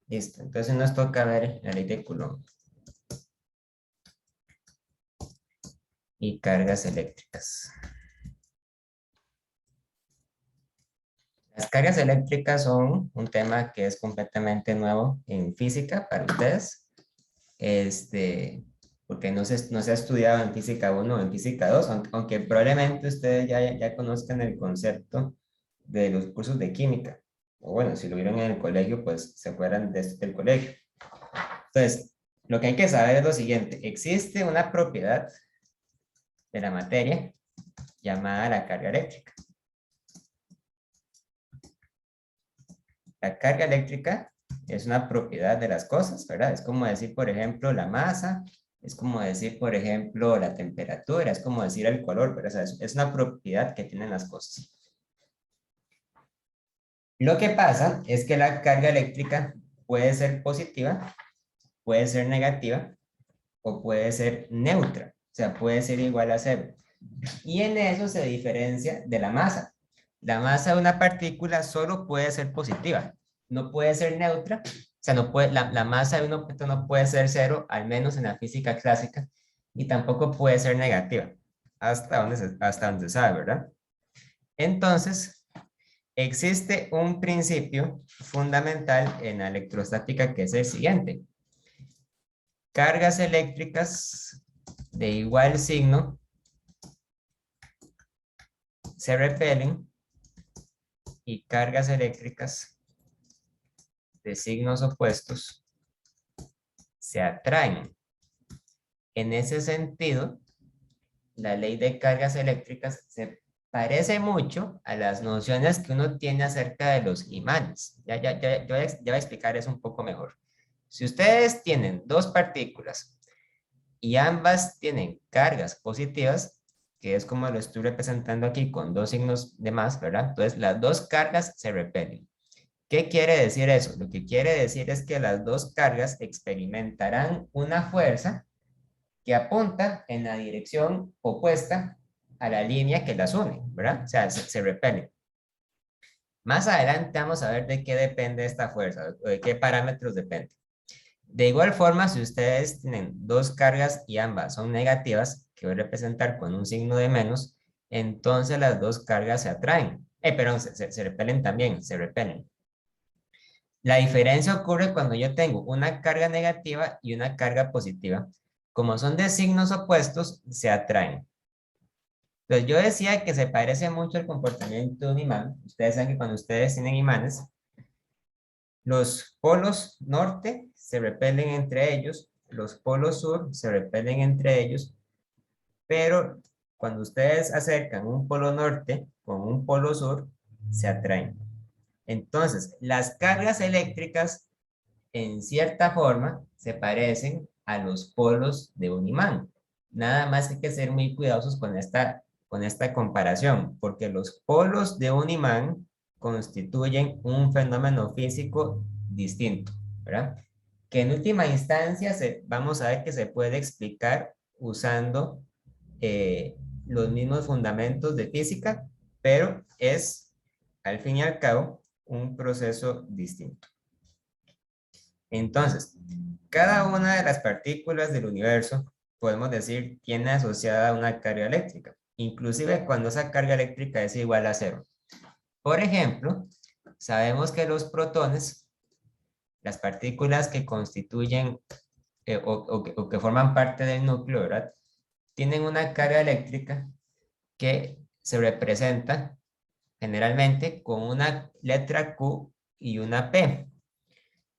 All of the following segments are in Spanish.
Listo, entonces nos toca ver la ley de Coulomb y cargas eléctricas. Las cargas eléctricas son un tema que es completamente nuevo en física para ustedes, porque no se ha estudiado en física 1 o en física 2, aunque probablemente ustedes ya conozcan el concepto de los cursos de química, o bueno, si lo vieron en el colegio, pues se acuerdan de esto del colegio. Entonces, lo que hay que saber es lo siguiente: existe una propiedad de la materia llamada la carga eléctrica. La carga eléctrica es una propiedad de las cosas, ¿verdad? Es como decir, por ejemplo, la masa, es como decir, por ejemplo, la temperatura, es como decir el color, pero es una propiedad que tienen las cosas. Lo que pasa es que la carga eléctrica puede ser positiva, puede ser negativa o puede ser neutra, o sea, puede ser igual a cero. Y en eso se diferencia de la masa. La masa de una partícula solo puede ser positiva, no puede ser neutra, o sea, no puede, la masa de un objeto no puede ser cero, al menos en la física clásica, y tampoco puede ser negativa, hasta donde se sabe, ¿verdad? Entonces, existe un principio fundamental en la electrostática que es el siguiente: cargas eléctricas de igual signo se repelen y cargas eléctricas de signos opuestos se atraen. En ese sentido, la ley de cargas eléctricas se parece mucho a las nociones que uno tiene acerca de los imanes. Ya voy a explicar eso un poco mejor. Si ustedes tienen dos partículas y ambas tienen cargas positivas, que es como lo estoy representando aquí con dos signos de más, ¿verdad? Entonces, las dos cargas se repelen. ¿Qué quiere decir eso? Lo que quiere decir es que las dos cargas experimentarán una fuerza que apunta en la dirección opuesta a la línea que las une, ¿verdad? O sea, se repelen. Más adelante vamos a ver de qué depende esta fuerza, o de qué parámetros depende. De igual forma, si ustedes tienen dos cargas y ambas son negativas, que voy a representar con un signo de menos, entonces las dos cargas se atraen. Perdón, se repelen también, se repelen. La diferencia ocurre cuando yo tengo una carga negativa y una carga positiva. Como son de signos opuestos, se atraen. Entonces yo decía que se parece mucho el comportamiento de un imán. Ustedes saben que cuando ustedes tienen imanes, los polos norte se repelen entre ellos, los polos sur se repelen entre ellos, pero cuando ustedes acercan un polo norte con un polo sur, se atraen. Entonces, las cargas eléctricas en cierta forma se parecen a los polos de un imán. Nada más hay que ser muy cuidadosos con esta comparación, porque los polos de un imán constituyen un fenómeno físico distinto, ¿verdad? Que en última instancia vamos a ver que se puede explicar usando eh, los mismos fundamentos de física, pero es, al fin y al cabo, un proceso distinto. Entonces, cada una de las partículas del universo, podemos decir, tiene asociada una carga eléctrica, inclusive cuando esa carga eléctrica es igual a cero. Por ejemplo, sabemos que los protones, las partículas que constituyen o que forman parte del núcleo, ¿verdad? Tienen una carga eléctrica que se representa generalmente con una letra Q y una P.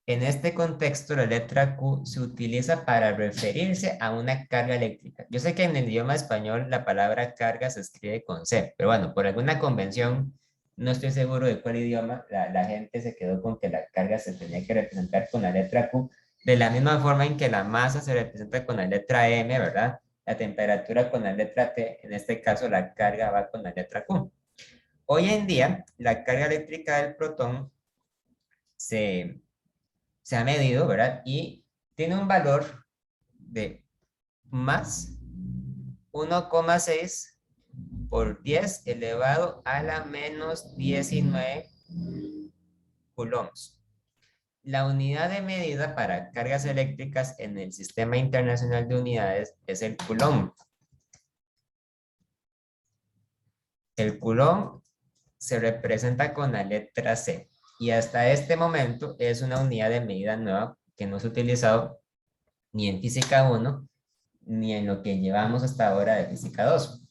En este contexto, la letra Q se utiliza para referirse a una carga eléctrica. Yo sé que en el idioma español la palabra carga se escribe con C, pero bueno, por alguna convención, no estoy seguro de cuál idioma, la gente se quedó con que la carga se tenía que representar con la letra Q, de la misma forma en que la masa se representa con la letra M, ¿verdad? La temperatura con la letra T, en este caso la carga va con la letra Q. Hoy en día, la carga eléctrica del protón se ha medido, ¿verdad? Y tiene un valor de más 1,6 por 10 elevado a la menos 19 coulombs. la unidad de medida para cargas eléctricas en el Sistema Internacional de Unidades es el coulomb. El coulomb se representa con la letra C y hasta este momento es una unidad de medida nueva que no se ha utilizado ni en física 1 ni en lo que llevamos hasta ahora de física 2.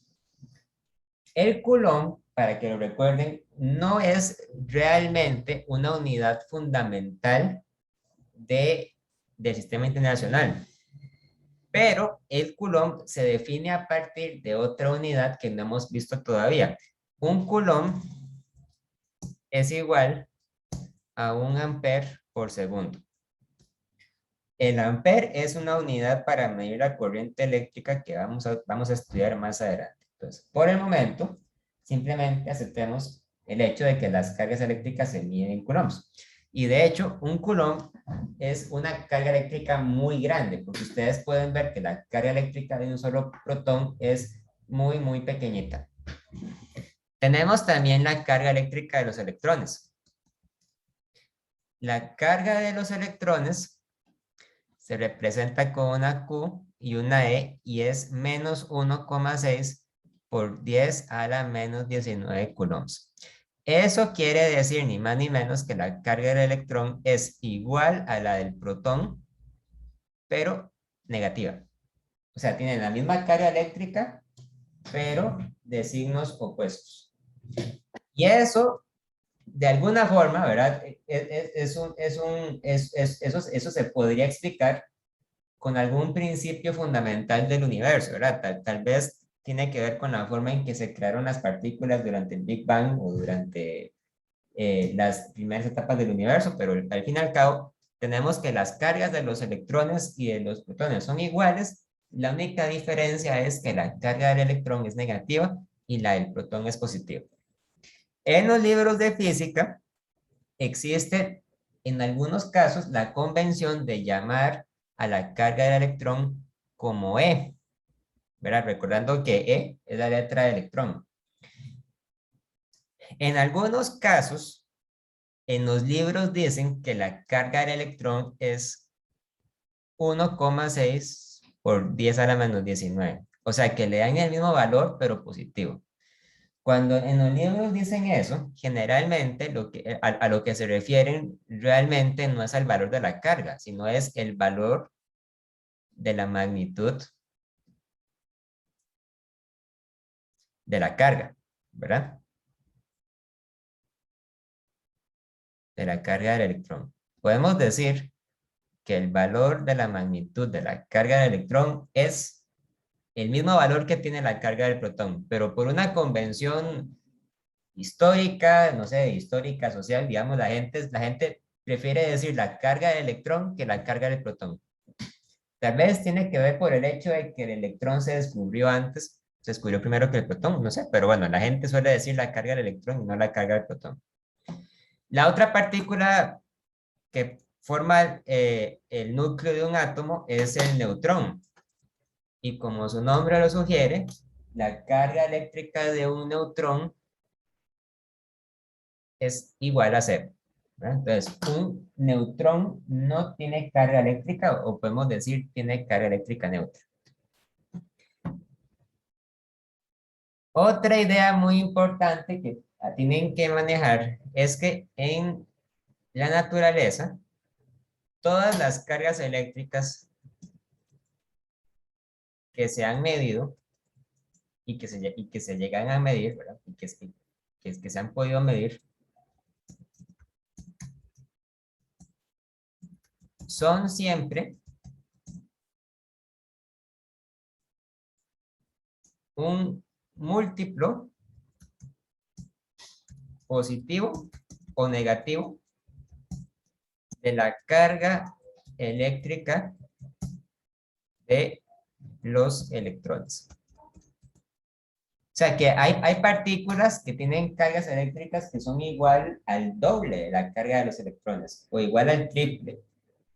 El coulomb, para que lo recuerden, no es realmente una unidad fundamental del sistema internacional, pero el coulomb se define a partir de otra unidad que no hemos visto todavía. Un coulomb es igual a 1 ampere por segundo. El ampere es una unidad para medir la corriente eléctrica que vamos a estudiar más adelante. Entonces, por el momento, simplemente aceptemos el hecho de que las cargas eléctricas se miden en coulombs. Y de hecho, un coulomb es una carga eléctrica muy grande, porque ustedes pueden ver que la carga eléctrica de un solo protón es muy, muy pequeñita. Tenemos también la carga eléctrica de los electrones. La carga de los electrones se representa con una Q y una E y es menos 1,6 por 10 a la menos 19 coulombs. Eso quiere decir ni más ni menos que la carga del electrón es igual a la del protón, pero negativa. O sea, tienen la misma carga eléctrica, pero de signos opuestos. Y eso, de alguna forma, ¿verdad? Eso se podría explicar con algún principio fundamental del universo, ¿verdad? Tal vez tiene que ver con la forma en que se crearon las partículas durante el Big Bang o durante las primeras etapas del universo, pero al fin y al cabo tenemos que las cargas de los electrones y de los protones son iguales. La única diferencia es que la carga del electrón es negativa y la del protón es positiva. En los libros de física existe en algunos casos la convención de llamar a la carga del electrón como E, ¿verdad? Recordando que E es la letra de electrón. En algunos casos, en los libros dicen que la carga del electrón es 1,6 por 10 a la menos 19. O sea, que le dan el mismo valor, pero positivo. Cuando en los libros dicen eso, generalmente a lo que se refieren realmente no es al valor de la carga, sino es el valor de la magnitud de la carga, ¿verdad? De la carga del electrón. Podemos decir que el valor de la magnitud de la carga del electrón es el mismo valor que tiene la carga del protón, pero por una convención histórica, no sé, histórica, social, digamos, la gente prefiere decir la carga del electrón que la carga del protón. Tal vez tiene que ver por el hecho de que el electrón se descubrió antes, se descubrió primero que el protón, no sé, pero bueno, la gente suele decir la carga del electrón y no la carga del protón. La otra partícula que forma el núcleo de un átomo es el neutrón. Y como su nombre lo sugiere, la carga eléctrica de un neutrón es igual a cero. Entonces, un neutrón no tiene carga eléctrica, o podemos decir tiene carga eléctrica neutra. Otra idea muy importante que tienen que manejar es que en la naturaleza, todas las cargas eléctricas que se han medido y que se llegan a medir, ¿verdad? Y que se han podido medir, son siempre un múltiplo positivo o negativo de la carga eléctrica de los electrones. O sea que hay partículas que tienen cargas eléctricas que son igual al doble de la carga de los electrones, o igual al triple,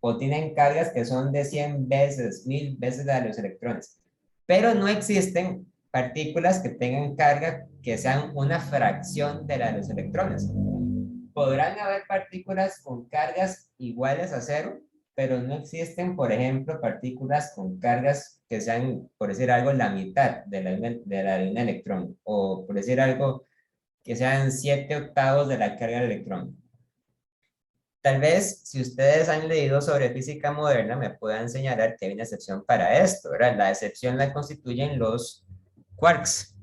o tienen cargas que son de 100 veces, 1000 veces la de los electrones. Pero no existen partículas que tengan carga que sean una fracción de la de los electrones. podrán haber partículas con cargas iguales a cero, pero no existen, por ejemplo, partículas con cargas que sean, por decir algo, la mitad de un electrón, o por decir algo, que sean 7/8 de la carga del electrón. Tal vez, si ustedes han leído sobre física moderna, me puedan señalar que hay una excepción para esto, ¿verdad? La excepción la constituyen los quarks.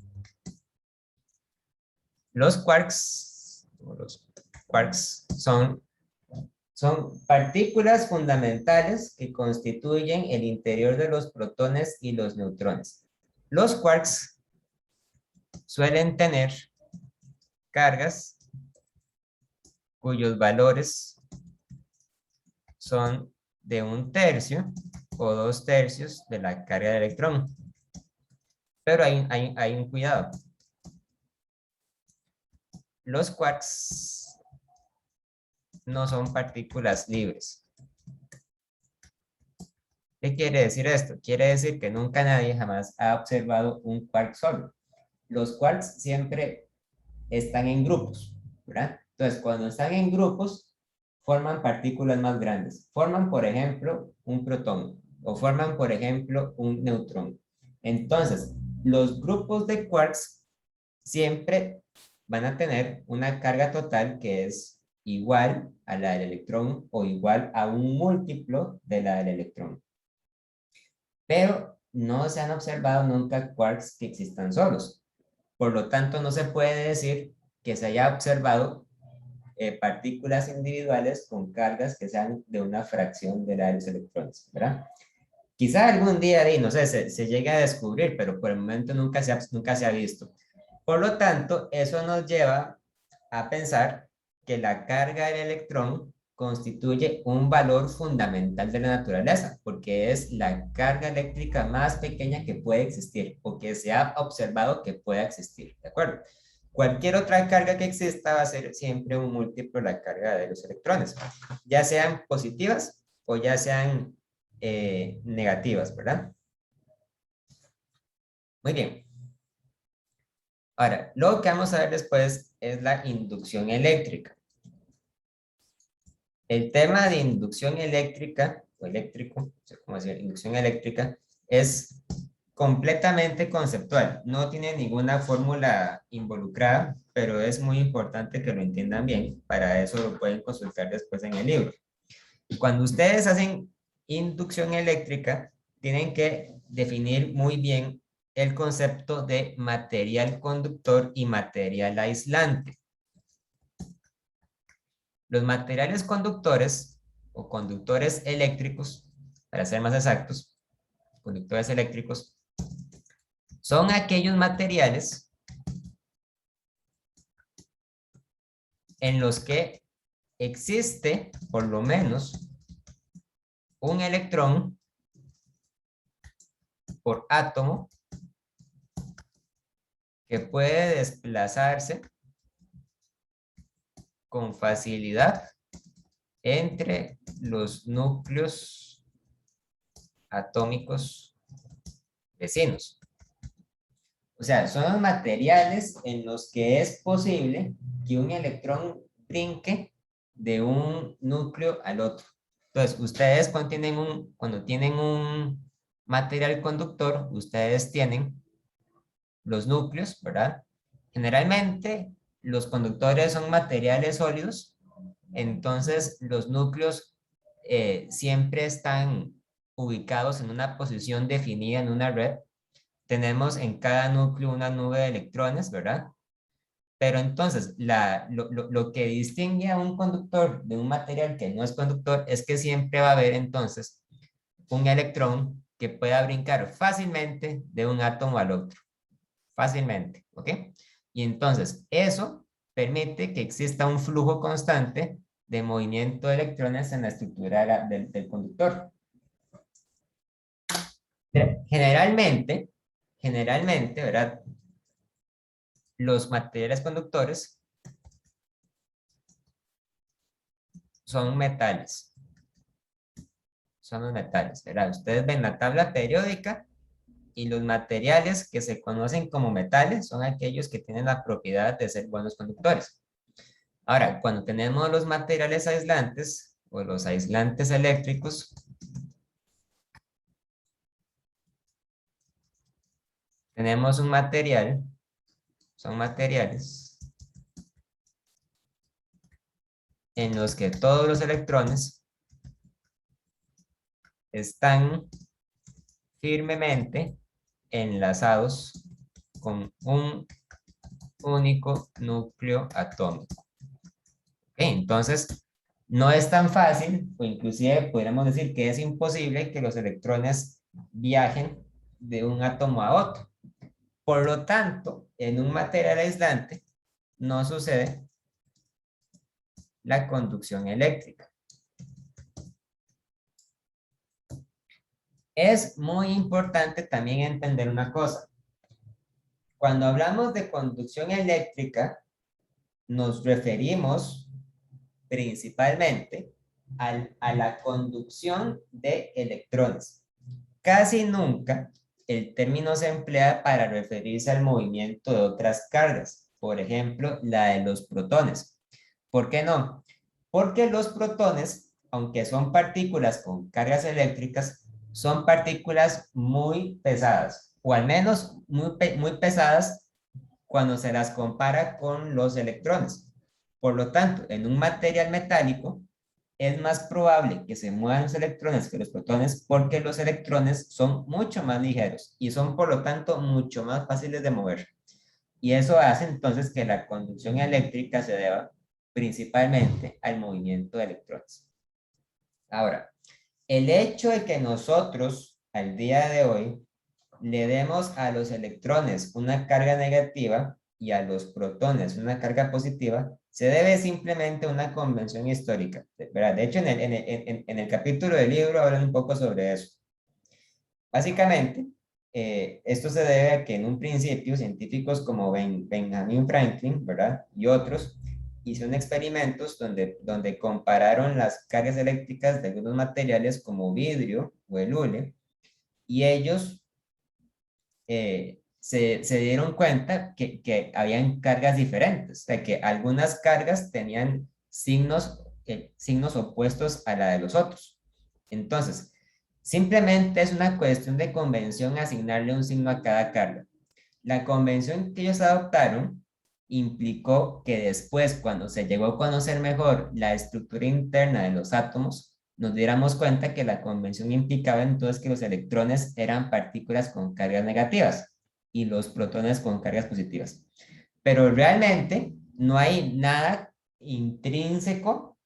Los quarks son partículas fundamentales que constituyen el interior de los protones y los neutrones. Los quarks suelen tener cargas cuyos valores son de 1/3 o 2/3 de la carga del electrón. Pero hay un cuidado. Los quarks no son partículas libres. ¿Qué quiere decir esto? Quiere decir que nunca nadie jamás ha observado un quark solo. Los quarks siempre están en grupos, ¿verdad? Entonces, cuando están en grupos, forman partículas más grandes. Forman, por ejemplo, un protón o forman, por ejemplo, un neutrón. Entonces, los grupos de quarks siempre van a tener una carga total que es igual a la del electrón o igual a un múltiplo de la del electrón. Pero no se han observado nunca quarks que existan solos. Por lo tanto, no se puede decir que se haya observado partículas individuales con cargas que sean de una fracción de la de los electrones, ¿verdad? Quizá algún día, no sé, se llegue a descubrir, pero por el momento nunca se ha visto. Por lo tanto, eso nos lleva a pensar que la carga del electrón constituye un valor fundamental de la naturaleza, porque es la carga eléctrica más pequeña que puede existir o que se ha observado que pueda existir, ¿de acuerdo? Cualquier otra carga que exista va a ser siempre un múltiplo de la carga de los electrones, ya sean positivas o ya sean negativas, ¿verdad? Muy bien. Ahora, lo que vamos a ver después es la inducción eléctrica. El tema de inducción eléctrica, o eléctrico, no sé cómo decir, inducción eléctrica, es completamente conceptual. No tiene ninguna fórmula involucrada, pero es muy importante que lo entiendan bien. Para eso lo pueden consultar después en el libro. Cuando ustedes hacen inducción eléctrica, tienen que definir muy bien el concepto de material conductor y material aislante. Los materiales conductores o conductores eléctricos, para ser más exactos, conductores eléctricos, son aquellos materiales en los que existe por lo menos un electrón por átomo que puede desplazarse con facilidad entre los núcleos atómicos vecinos. O sea, son los materiales en los que es posible que un electrón brinque de un núcleo al otro. Entonces, ustedes cuando tienen un material conductor, ustedes tienen los núcleos, ¿verdad? Generalmente, los conductores son materiales sólidos, entonces los núcleos siempre están ubicados en una posición definida en una red. Tenemos en cada núcleo una nube de electrones, ¿verdad? Pero entonces, lo que distingue a un conductor de un material que no es conductor es que siempre va a haber entonces un electrón que pueda brincar fácilmente de un átomo al otro. Fácilmente, ¿ok? Y entonces, eso permite que exista un flujo constante de movimiento de electrones en la estructura del conductor. Generalmente, ¿verdad? Los materiales conductores son metales. Son los metales, ¿verdad? Ustedes ven la tabla periódica y los materiales que se conocen como metales son aquellos que tienen la propiedad de ser buenos conductores. Ahora, cuando tenemos los materiales aislantes o los aislantes eléctricos, tenemos un material, son materiales en los que todos los electrones están firmemente enlazados con un único núcleo atómico. Entonces, no es tan fácil, o inclusive podríamos decir que es imposible que los electrones viajen de un átomo a otro. Por lo tanto, en un material aislante no sucede la conducción eléctrica. Es muy importante también entender una cosa. Cuando hablamos de conducción eléctrica, nos referimos principalmente a la conducción de electrones. Casi nunca el término se emplea para referirse al movimiento de otras cargas, por ejemplo, la de los protones. ¿Por qué no? Porque los protones, aunque son partículas con cargas eléctricas, son partículas muy pesadas, o al menos muy pesadas cuando se las compara con los electrones. Por lo tanto, en un material metálico, es más probable que se muevan los electrones que los protones porque los electrones son mucho más ligeros y son por lo tanto mucho más fáciles de mover. Y eso hace entonces que la conducción eléctrica se deba principalmente al movimiento de electrones. Ahora, el hecho de que nosotros al día de hoy le demos a los electrones una carga negativa y a los protones una carga positiva, se debe simplemente a una convención histórica, ¿verdad? De hecho, en el capítulo del libro hablan un poco sobre eso. Básicamente, esto se debe a que en un principio científicos como Benjamin Franklin, ¿verdad? Y otros hicieron experimentos donde compararon las cargas eléctricas de algunos materiales como vidrio o el hule, y ellos se dieron cuenta que habían cargas diferentes, o sea, que algunas cargas tenían signos opuestos a la de los otros. Entonces, simplemente es una cuestión de convención asignarle un signo a cada carga. La convención que ellos adoptaron implicó que después, cuando se llegó a conocer mejor la estructura interna de los átomos, nos diéramos cuenta que la convención implicaba entonces que los electrones eran partículas con cargas negativas y los protones con cargas positivas. Pero realmente no hay nada intrínseco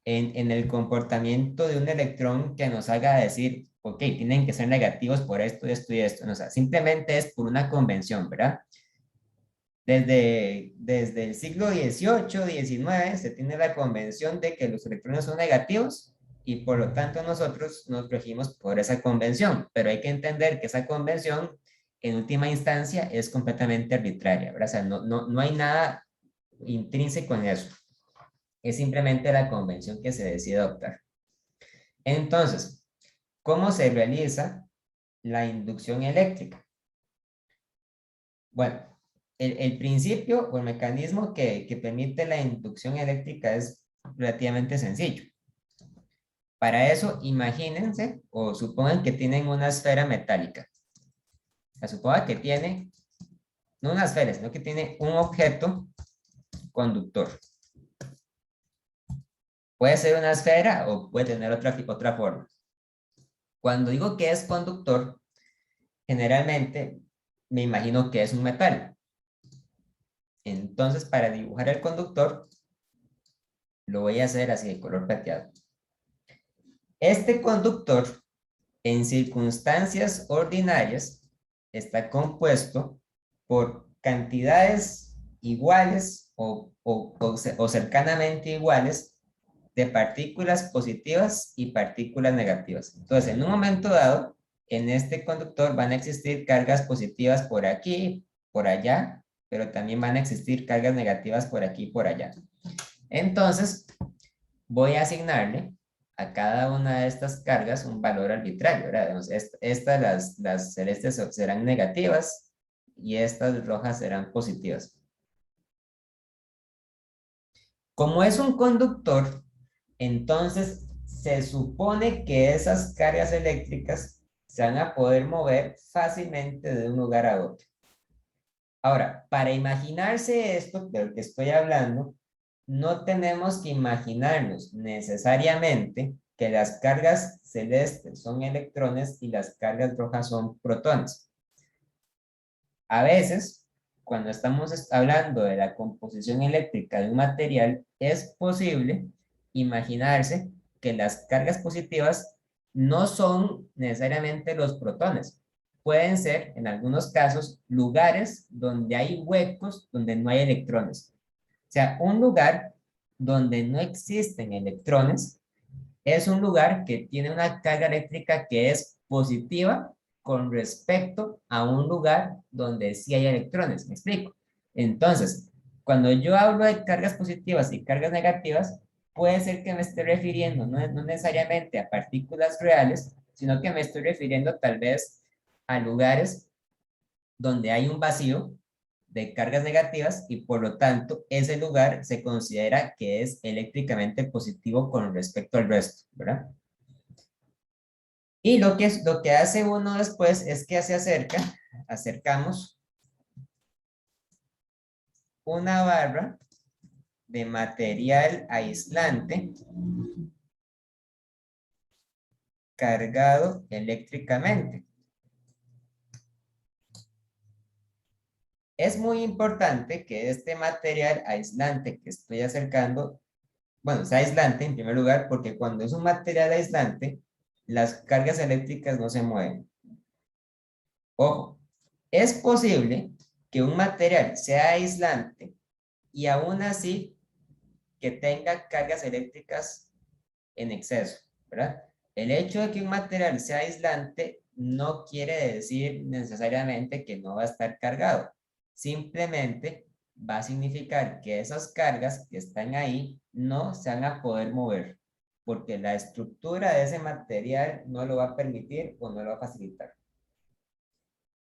en el comportamiento de un electrón que nos haga decir, ok, tienen que ser negativos por esto, esto y esto. No, o sea, simplemente es por una convención, ¿verdad? Desde el siglo XVIII, XIX, se tiene la convención de que los electrones son negativos y por lo tanto nosotros nos regimos por esa convención, pero hay que entender que esa convención en última instancia es completamente arbitraria, ¿verdad? O sea, no hay nada intrínseco en eso, es simplemente la convención que se decide adoptar. Entonces, ¿cómo se realiza la inducción eléctrica? Bueno, el principio o el mecanismo que permite la inducción eléctrica es relativamente sencillo. Para eso, imagínense o supongan que tienen una esfera metálica. O sea, supongan que tiene, no una esfera, sino que tiene un objeto conductor. Puede ser una esfera o puede tener otra forma. Cuando digo que es conductor, generalmente me imagino que es un metal. Entonces, para dibujar el conductor, lo voy a hacer así de color plateado. Este conductor, en circunstancias ordinarias, está compuesto por cantidades iguales o cercanamente iguales de partículas positivas y partículas negativas. Entonces, en un momento dado, en este conductor van a existir cargas positivas por aquí, por allá, pero también van a existir cargas negativas por aquí y por allá. Entonces, voy a asignarle a cada una de estas cargas un valor arbitrario, ¿verdad? Estas, las celestes serán negativas y estas rojas serán positivas. Como es un conductor, entonces se supone que esas cargas eléctricas se van a poder mover fácilmente de un lugar a otro. Ahora, para imaginarse esto de lo que estoy hablando, no tenemos que imaginarnos necesariamente que las cargas celestes son electrones y las cargas rojas son protones. A veces, cuando estamos hablando de la composición eléctrica de un material, es posible imaginarse que las cargas positivas no son necesariamente los protones. Pueden ser, en algunos casos, lugares donde hay huecos donde no hay electrones. O sea, un lugar donde no existen electrones es un lugar que tiene una carga eléctrica que es positiva con respecto a un lugar donde sí hay electrones. ¿Me explico? Entonces, cuando yo hablo de cargas positivas y cargas negativas, puede ser que me esté refiriendo no necesariamente a partículas reales, sino que me estoy refiriendo tal vez a lugares donde hay un vacío de cargas negativas y por lo tanto ese lugar se considera que es eléctricamente positivo con respecto al resto, ¿verdad? Y lo que hace uno después es que acercamos una barra de material aislante cargado eléctricamente. Es muy importante que este material aislante que estoy acercando, bueno, sea aislante en primer lugar, porque cuando es un material aislante, las cargas eléctricas no se mueven. Ojo, es posible que un material sea aislante y aún así que tenga cargas eléctricas en exceso, ¿verdad? El hecho de que un material sea aislante no quiere decir necesariamente que no va a estar cargado. Simplemente va a significar que esas cargas que están ahí no se van a poder mover, porque la estructura de ese material no lo va a permitir o no lo va a facilitar.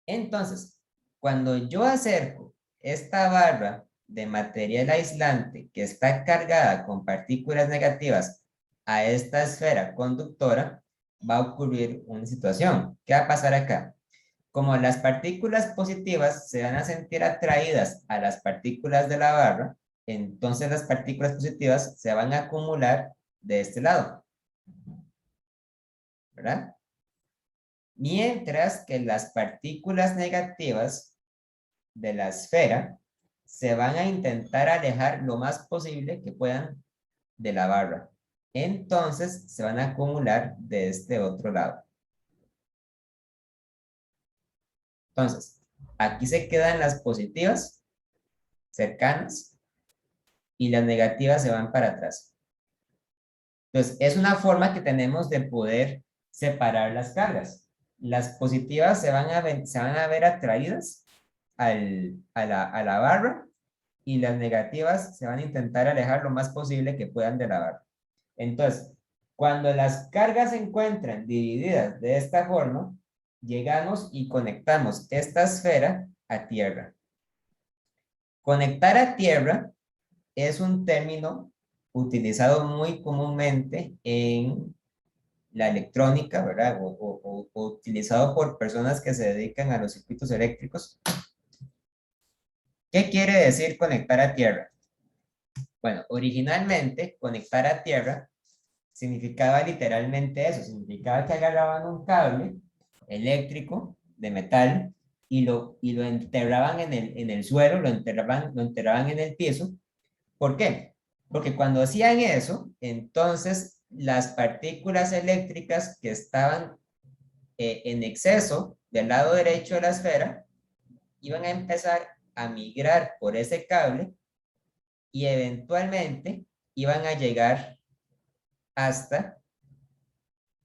Entonces, cuando yo acerco esta barra de material aislante que está cargada con partículas negativas a esta esfera conductora, va a ocurrir una situación. ¿Qué va a pasar acá? Como las partículas positivas se van a sentir atraídas a las partículas de la barra, entonces las partículas positivas se van a acumular de este lado, ¿verdad? Mientras que las partículas negativas de la esfera se van a intentar alejar lo más posible que puedan de la barra. Entonces se van a acumular de este otro lado. Entonces, aquí se quedan las positivas cercanas y las negativas se van para atrás. Entonces, es una forma que tenemos de poder separar las cargas. Las positivas se van a ver atraídas a la barra y las negativas se van a intentar alejar lo más posible que puedan de la barra. Entonces, cuando las cargas se encuentran divididas de esta forma, llegamos y conectamos esta esfera a tierra. Conectar a tierra es un término utilizado muy comúnmente en la electrónica, ¿verdad? O utilizado por personas que se dedican a los circuitos eléctricos. ¿Qué quiere decir conectar a tierra? Bueno, originalmente conectar a tierra significaba literalmente eso, significaba que agarraban un cable eléctrico de metal y lo enterraban en el suelo, lo enterraban en el piso. ¿Por qué? Porque cuando hacían eso, entonces las partículas eléctricas que estaban en exceso del lado derecho de la esfera iban a empezar a migrar por ese cable y eventualmente iban a llegar hasta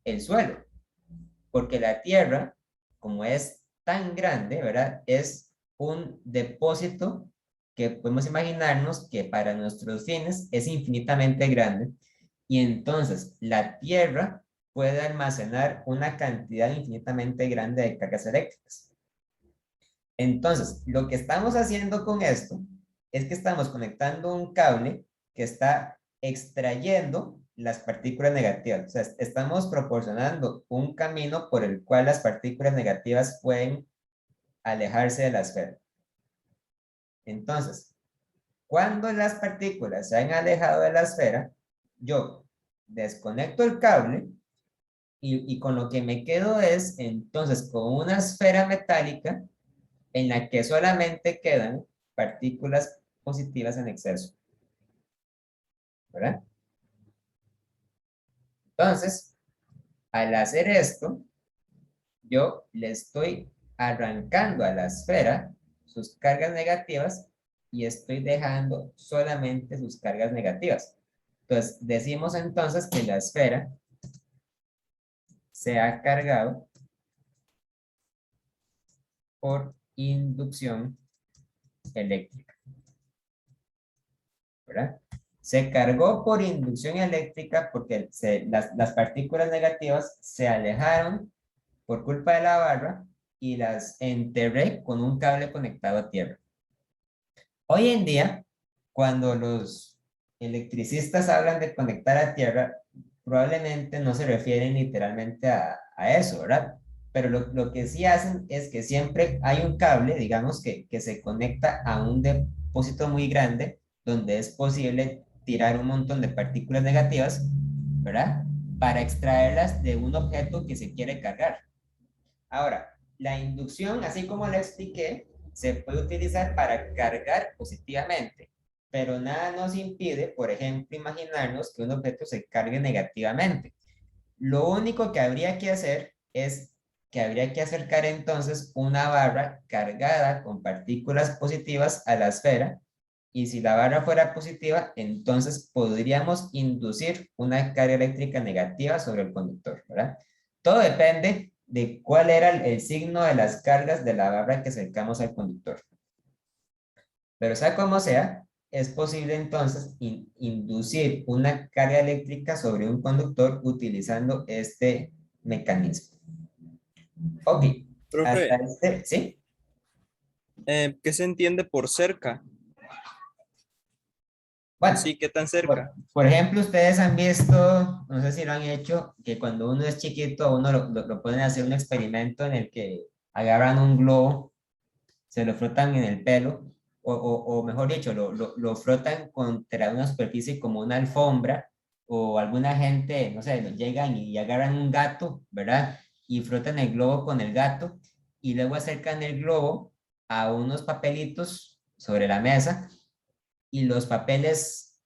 el suelo, porque la Tierra, como es tan grande, ¿verdad? Es un depósito que podemos imaginarnos que para nuestros fines es infinitamente grande y entonces la Tierra puede almacenar una cantidad infinitamente grande de cargas eléctricas. Entonces, lo que estamos haciendo con esto es que estamos conectando un cable que está extrayendo las partículas negativas. O sea, estamos proporcionando un camino por el cual las partículas negativas pueden alejarse de la esfera. Entonces, cuando las partículas se han alejado de la esfera, yo desconecto el cable y con lo que me quedo es entonces con una esfera metálica en la que solamente quedan partículas positivas en exceso. ¿Verdad? Entonces, al hacer esto, yo le estoy arrancando a la esfera sus cargas negativas y estoy dejando solamente sus cargas negativas. Entonces, decimos entonces que la esfera se ha cargado por inducción eléctrica. ¿Verdad? Se cargó por inducción eléctrica porque las partículas negativas se alejaron por culpa de la barra y las enterré con un cable conectado a tierra. Hoy en día, cuando los electricistas hablan de conectar a tierra, probablemente no se refieren literalmente a eso, ¿verdad? Pero lo que sí hacen es que siempre hay un cable, digamos, que se conecta a un depósito muy grande, donde es posible tirar un montón de partículas negativas, ¿verdad? Para extraerlas de un objeto que se quiere cargar. Ahora, la inducción, así como le expliqué, se puede utilizar para cargar positivamente, pero nada nos impide, por ejemplo, imaginarnos que un objeto se cargue negativamente. Lo único que habría que hacer es que habría que acercar entonces una barra cargada con partículas positivas a la esfera, y si la barra fuera positiva, entonces podríamos inducir una carga eléctrica negativa sobre el conductor, ¿verdad? Todo depende de cuál era el signo de las cargas de la barra que acercamos al conductor. Pero sea como sea, es posible entonces inducir una carga eléctrica sobre un conductor utilizando este mecanismo. Ok, hasta Profe, ¿sí? ¿qué se entiende por cerca? Bueno, Sí, ¿qué tan cerca? por ejemplo, ustedes han visto, no sé si lo han hecho, que cuando uno es chiquito, a uno lo pueden hacer un experimento en el que agarran un globo, se lo frotan en el pelo, o mejor dicho, lo frotan contra una superficie como una alfombra, o alguna gente, no sé, llegan y agarran un gato, ¿verdad? Y frotan el globo con el gato, y luego acercan el globo a unos papelitos sobre la mesa, y los papeles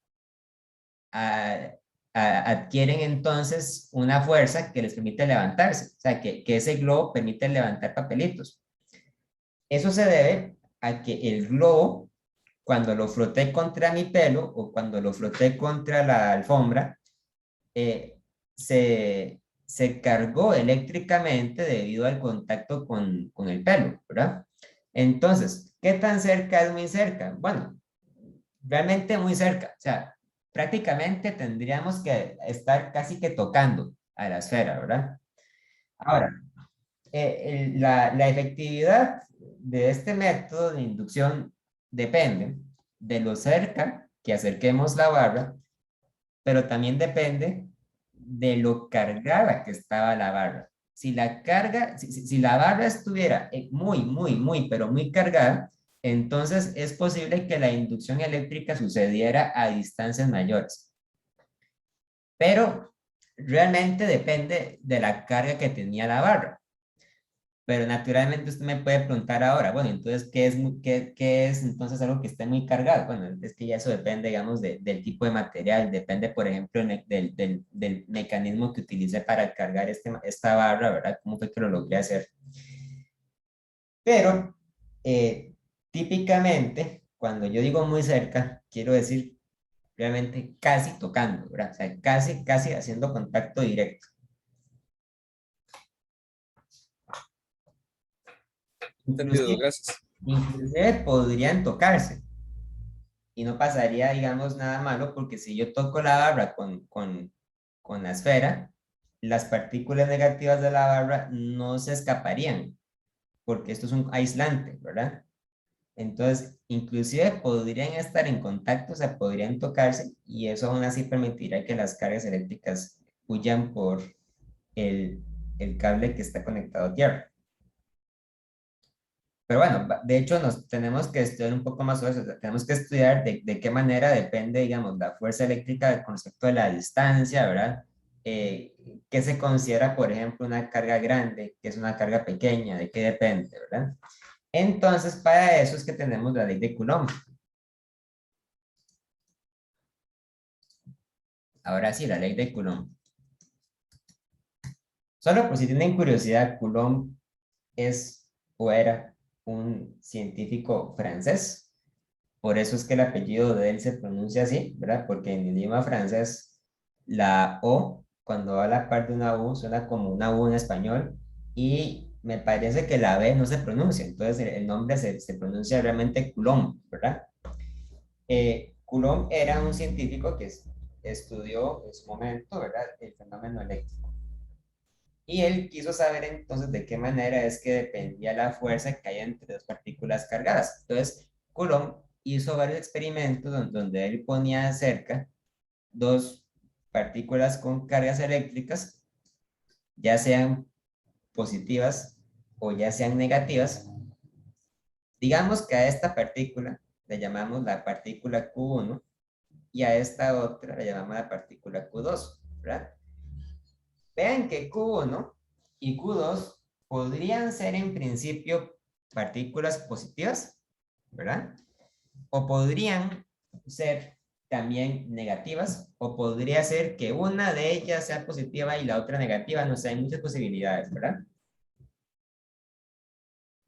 a- adquieren entonces una fuerza que les permite levantarse, o sea, que ese globo permite levantar papelitos. Eso se debe a que el globo, cuando lo froté contra mi pelo o cuando lo froté contra la alfombra, eh, se cargó eléctricamente debido al contacto con el pelo, ¿verdad? Entonces, ¿qué tan cerca es muy cerca? Bueno, realmente muy cerca, o sea, prácticamente tendríamos que estar casi que tocando a la esfera, ¿verdad? Ahora, la efectividad de este método de inducción depende de lo cerca que acerquemos la barra, pero también depende de lo cargada que estaba la barra. Si la carga, si la barra estuviera pero muy cargada, entonces es posible que la inducción eléctrica sucediera a distancias mayores. Pero realmente depende de la carga que tenía la barra. Pero naturalmente usted me puede preguntar ahora, bueno, entonces, ¿qué es entonces algo que esté muy cargado? Bueno, es que ya eso depende, digamos, del tipo de material, depende, por ejemplo, del mecanismo que utilicé para cargar esta barra, ¿verdad? ¿Cómo fue que lo logré hacer? Pero, típicamente, cuando yo digo muy cerca, quiero decir realmente casi tocando, ¿verdad? O sea, casi haciendo contacto directo. Entendido, Inclusive, gracias. inclusive podrían tocarse y no pasaría, digamos, nada malo porque si yo toco la barra con la esfera, las partículas negativas de la barra no se escaparían porque esto es un aislante, ¿verdad? Entonces, inclusive podrían estar en contacto, o sea, podrían tocarse y eso aún así permitirá que las cargas eléctricas huyan por el, el cable que está conectado a tierra. Pero bueno, de hecho nos tenemos que estudiar un poco más sobre eso, o sea, tenemos que estudiar de qué manera depende, digamos, la fuerza eléctrica con respecto a la distancia, ¿verdad? ¿Qué se considera, por ejemplo, una carga grande, qué es una carga pequeña, de qué depende, ¿verdad? Entonces, para eso es que tenemos la ley de Coulomb. Ahora sí, la ley de Coulomb. Solo por si tienen curiosidad, Coulomb es o era un científico francés. Por eso es que el apellido de él se pronuncia así, ¿verdad? Porque en el idioma francés la O, cuando va a la parte de una U, suena como una U en español y me parece que la B no se pronuncia. Entonces el nombre se pronuncia realmente Coulomb, ¿verdad? Coulomb era un científico que estudió en su momento, ¿verdad? El fenómeno eléctrico. Y él quiso saber entonces de qué manera es que dependía la fuerza que hay entre dos partículas cargadas. Entonces, Coulomb hizo varios experimentos donde él ponía cerca dos partículas con cargas eléctricas, ya sean positivas o ya sean negativas. Digamos que a esta partícula le llamamos la partícula Q1 y a esta otra le llamamos la partícula Q2, ¿verdad? Vean que Q1 y Q2 podrían ser en principio partículas positivas, ¿verdad? O podrían ser también negativas, o podría ser que una de ellas sea positiva y la otra negativa, no sé, hay muchas posibilidades, ¿verdad?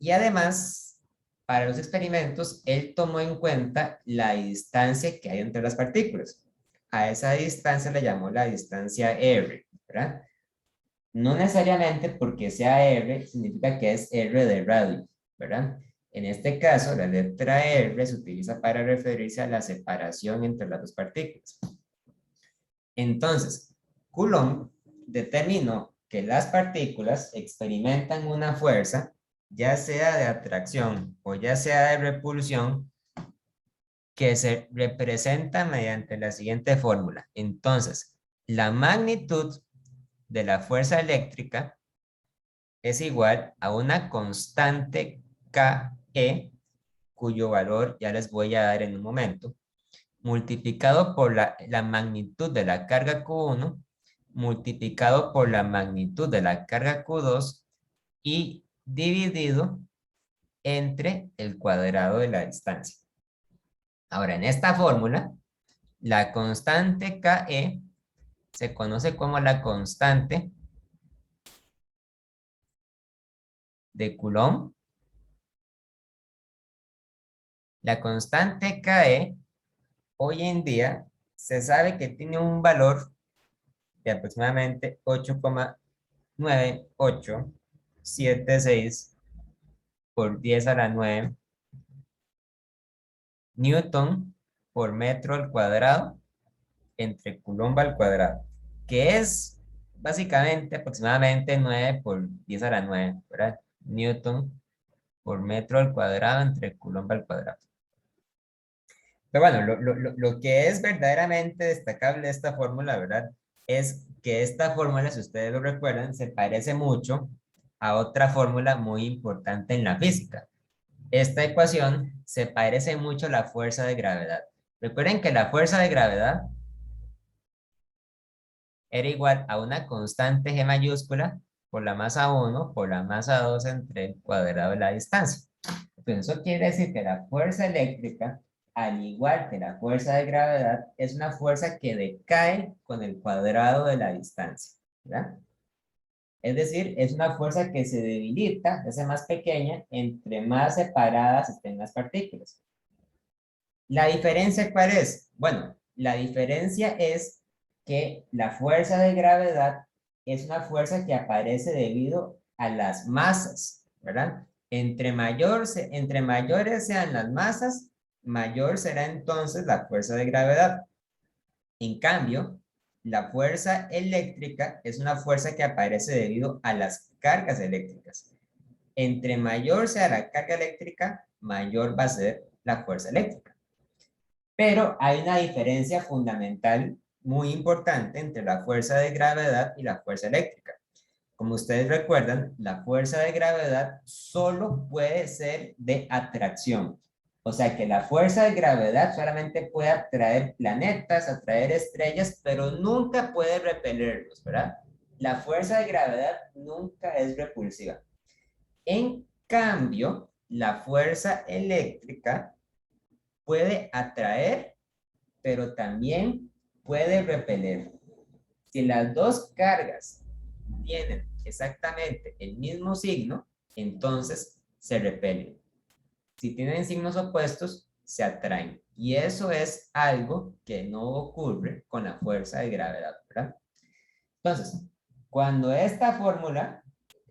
Y además, para los experimentos, él tomó en cuenta la distancia que hay entre las partículas. A esa distancia le llamó la distancia R, ¿verdad? No necesariamente porque sea R significa que es R de radio, ¿verdad? En este caso, la letra R se utiliza para referirse a la separación entre las dos partículas. Entonces, Coulomb determinó que las partículas experimentan una fuerza, ya sea de atracción o ya sea de repulsión, que se representa mediante la siguiente fórmula. Entonces, la magnitud de la fuerza eléctrica es igual a una constante KE, cuyo valor ya les voy a dar en un momento, multiplicado por la magnitud de la carga Q1, multiplicado por la magnitud de la carga Q2 y dividido entre el cuadrado de la distancia. Ahora, en esta fórmula, la constante KE se conoce como la constante de Coulomb. La constante KE hoy en día se sabe que tiene un valor de aproximadamente 8,9876 por 10 a la 9 Newton por metro al cuadrado entre Coulomb al cuadrado, que es básicamente aproximadamente 9 por 10 a la 9, ¿verdad? Newton por metro al cuadrado entre Coulomb al cuadrado. Pero bueno, lo que es verdaderamente destacable de esta fórmula, ¿verdad? Es que esta fórmula, si ustedes lo recuerdan, se parece mucho a otra fórmula muy importante en la física. Esta ecuación se parece mucho a la fuerza de gravedad. Recuerden que la fuerza de gravedad era igual a una constante G mayúscula por la masa 1 por la masa 2 entre el cuadrado de la distancia. Entonces, eso quiere decir que la fuerza eléctrica, al igual que la fuerza de gravedad, es una fuerza que decae con el cuadrado de la distancia, ¿verdad? Es decir, es una fuerza que se debilita, se hace más pequeña, entre más separadas estén las partículas. ¿La diferencia cuál es? Bueno, la diferencia es que la fuerza de gravedad es una fuerza que aparece debido a las masas, ¿verdad? Entre mayores sean las masas, mayor será entonces la fuerza de gravedad. En cambio, la fuerza eléctrica es una fuerza que aparece debido a las cargas eléctricas. Entre mayor sea la carga eléctrica, mayor va a ser la fuerza eléctrica. Pero hay una diferencia fundamental muy importante entre la fuerza de gravedad y la fuerza eléctrica. Como ustedes recuerdan, la fuerza de gravedad solo puede ser de atracción. O sea que la fuerza de gravedad solamente puede atraer planetas, atraer estrellas, pero nunca puede repelerlos, ¿verdad? La fuerza de gravedad nunca es repulsiva. En cambio, la fuerza eléctrica puede atraer, pero también puede repeler. Si las dos cargas tienen exactamente el mismo signo, entonces se repelen. Si tienen signos opuestos, se atraen. Y eso es algo que no ocurre con la fuerza de gravedad, ¿verdad? Entonces, cuando esta fórmula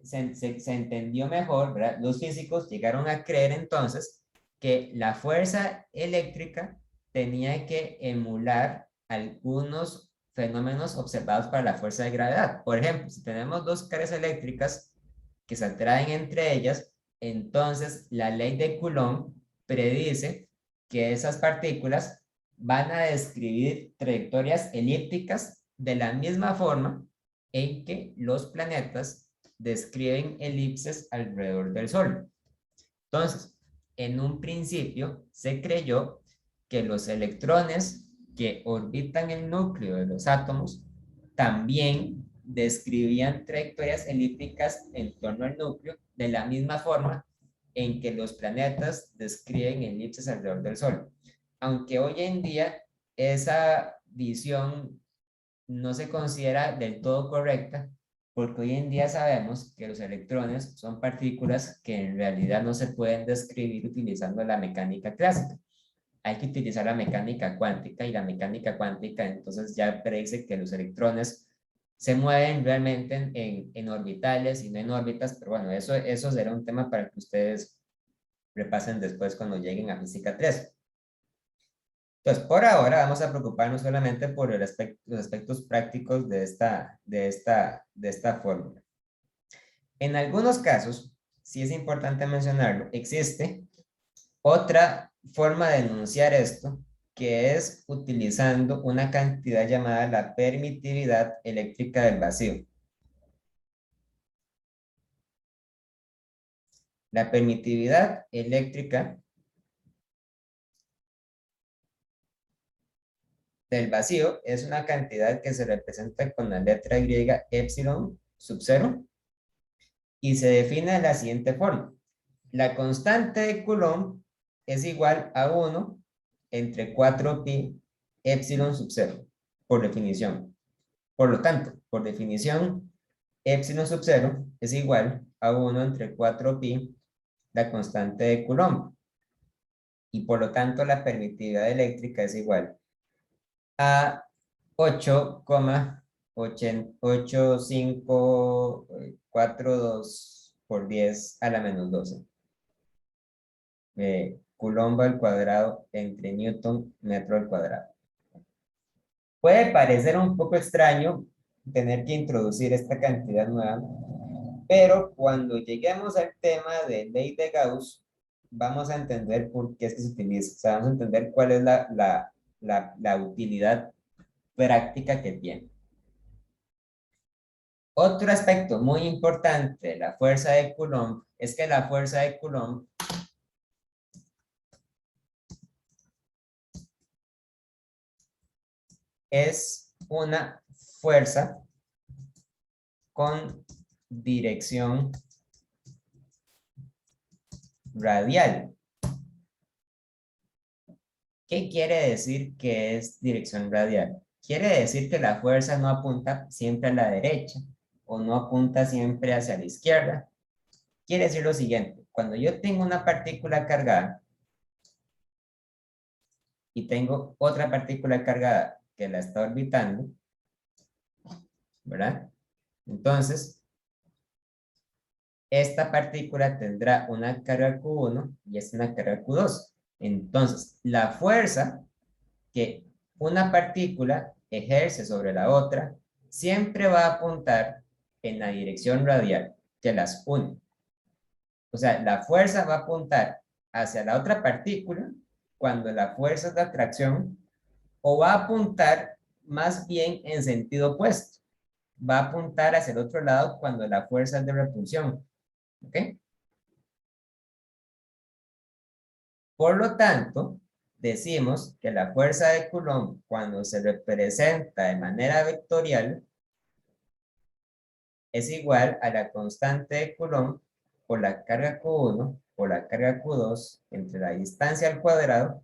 se entendió mejor, ¿verdad? Los físicos llegaron a creer entonces que la fuerza eléctrica tenía que emular algunos fenómenos observados para la fuerza de gravedad. Por ejemplo, si tenemos dos cargas eléctricas que se atraen entre ellas, entonces la ley de Coulomb predice que esas partículas van a describir trayectorias elípticas de la misma forma en que los planetas describen elipses alrededor del Sol. Entonces, en un principio se creyó que los electrones que orbitan el núcleo de los átomos también describían trayectorias elípticas en torno al núcleo de la misma forma en que los planetas describen elipses alrededor del Sol. Aunque hoy en día esa visión no se considera del todo correcta, porque hoy en día sabemos que los electrones son partículas que en realidad no se pueden describir utilizando la mecánica clásica. Hay que utilizar la mecánica cuántica, y la mecánica cuántica entonces ya predice que los electrones se mueven realmente en orbitales y no en órbitas, pero bueno, eso será un tema para que ustedes repasen después cuando lleguen a física 3. Entonces, por ahora vamos a preocuparnos solamente por los aspectos prácticos de esta fórmula. En algunos casos, sí es importante mencionarlo, existe otra forma de enunciar esto, que es utilizando una cantidad llamada la permitividad eléctrica del vacío. La permitividad eléctrica del vacío es una cantidad que se representa con la letra griega epsilon sub 0 y se define de la siguiente forma. La constante de Coulomb es igual a 1 entre 4pi epsilon sub 0, por definición. Por lo tanto, por definición, epsilon sub 0 es igual a 1 entre 4pi, la constante de Coulomb. Y por lo tanto, la permitividad eléctrica es igual a 8,8542 por 10 a la menos 12. Coulomb al cuadrado entre Newton metro al cuadrado. Puede parecer un poco extraño tener que introducir esta cantidad nueva, pero cuando lleguemos al tema de ley de Gauss, vamos a entender por qué es que se utiliza. O sea, vamos a entender cuál es la utilidad práctica que tiene. Otro aspecto muy importante de la fuerza de Coulomb es que la fuerza de Coulomb es una fuerza con dirección radial. ¿Qué quiere decir que es dirección radial? Quiere decir que la fuerza no apunta siempre a la derecha o no apunta siempre hacia la izquierda. Quiere decir lo siguiente: cuando yo tengo una partícula cargada y tengo otra partícula cargada que la está orbitando, ¿verdad? Entonces, esta partícula tendrá una carga Q1 y esta una carga Q2. Entonces, la fuerza que una partícula ejerce sobre la otra siempre va a apuntar en la dirección radial que las une. O sea, la fuerza va a apuntar hacia la otra partícula cuando la fuerza es de atracción, o va a apuntar más bien en sentido opuesto. Va a apuntar hacia el otro lado cuando la fuerza es de repulsión. ¿Ok? Por lo tanto, decimos que la fuerza de Coulomb, cuando se representa de manera vectorial, es igual a la constante de Coulomb por la carga Q1 por la carga Q2 entre la distancia al cuadrado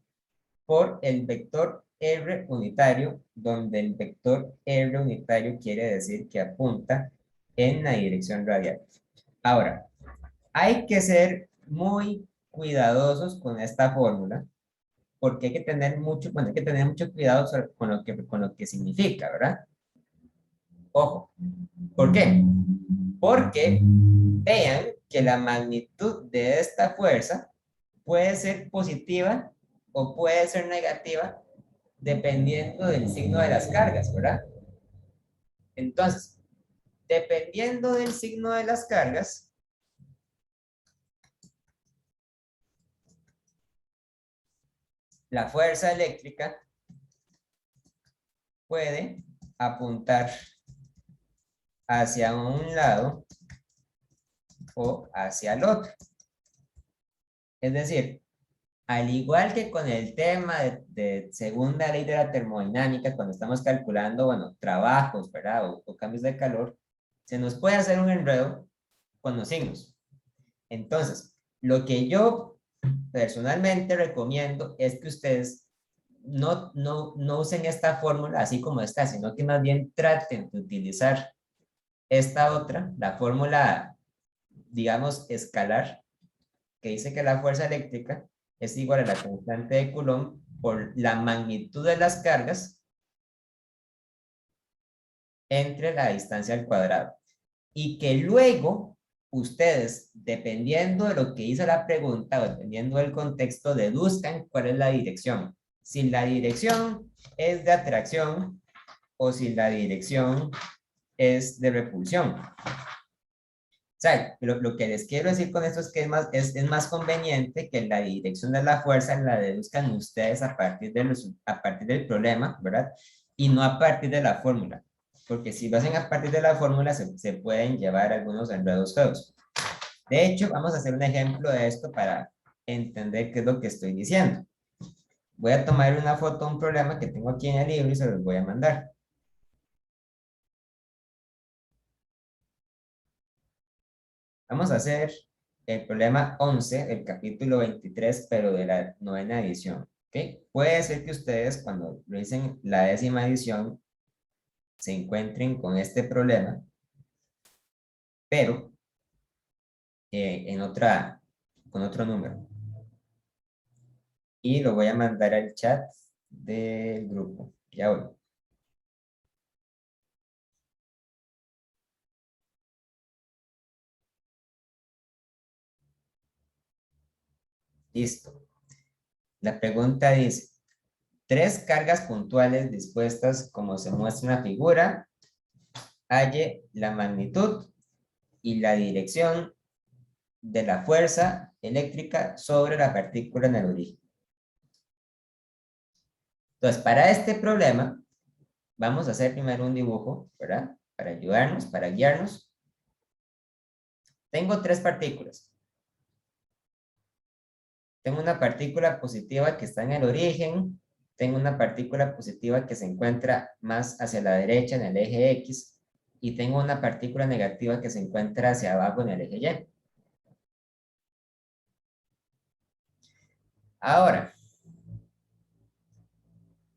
por el vector R unitario, donde el vector R unitario quiere decir que apunta en la dirección radial. Ahora, hay que ser muy cuidadosos con esta fórmula, porque hay que tener mucho, bueno, hay que tener mucho cuidado con lo que significa, ¿verdad? Ojo, ¿por qué? Porque vean que la magnitud de esta fuerza puede ser positiva o puede ser negativa dependiendo del signo de las cargas, ¿verdad? Entonces, dependiendo del signo de las cargas, la fuerza eléctrica puede apuntar hacia un lado o hacia el otro. Es decir, al igual que con el tema de segunda ley de la termodinámica, cuando estamos calculando, bueno, trabajos, ¿verdad? O cambios de calor, se nos puede hacer un enredo con los signos. Entonces, lo que yo personalmente recomiendo es que ustedes no usen esta fórmula así como está, sino que más bien traten de utilizar esta otra, la fórmula, digamos, escalar, que dice que la fuerza eléctrica es igual a la constante de Coulomb por la magnitud de las cargas entre la distancia al cuadrado. Y que luego ustedes, dependiendo de lo que hizo la pregunta o dependiendo del contexto, deduzcan cuál es la dirección. Si la dirección es de atracción o si la dirección es de repulsión. O sea, lo que les quiero decir con esto es que es más conveniente que la dirección de la fuerza la deduzcan ustedes a partir del problema, ¿verdad? Y no a partir de la fórmula. Porque si lo hacen a partir de la fórmula, se pueden llevar algunos enredos feos. De hecho, vamos a hacer un ejemplo de esto para entender qué es lo que estoy diciendo. Voy a tomar una foto de un problema que tengo aquí en el libro y se los voy a mandar. Vamos a hacer el problema 11, el capítulo 23, pero de la novena edición. ¿Ok? Puede ser que ustedes cuando realicen la décima edición se encuentren con este problema, pero con otro número. Y lo voy a mandar al chat del grupo. Ya voy. Listo. La pregunta dice, tres cargas puntuales dispuestas como se muestra en la figura, halle la magnitud y la dirección de la fuerza eléctrica sobre la partícula en el origen. Entonces, para este problema, vamos a hacer primero un dibujo, ¿verdad? Para ayudarnos, para guiarnos. Tengo tres partículas. Tengo una partícula positiva que está en el origen, tengo una partícula positiva que se encuentra más hacia la derecha en el eje X, y tengo una partícula negativa que se encuentra hacia abajo en el eje Y. Ahora,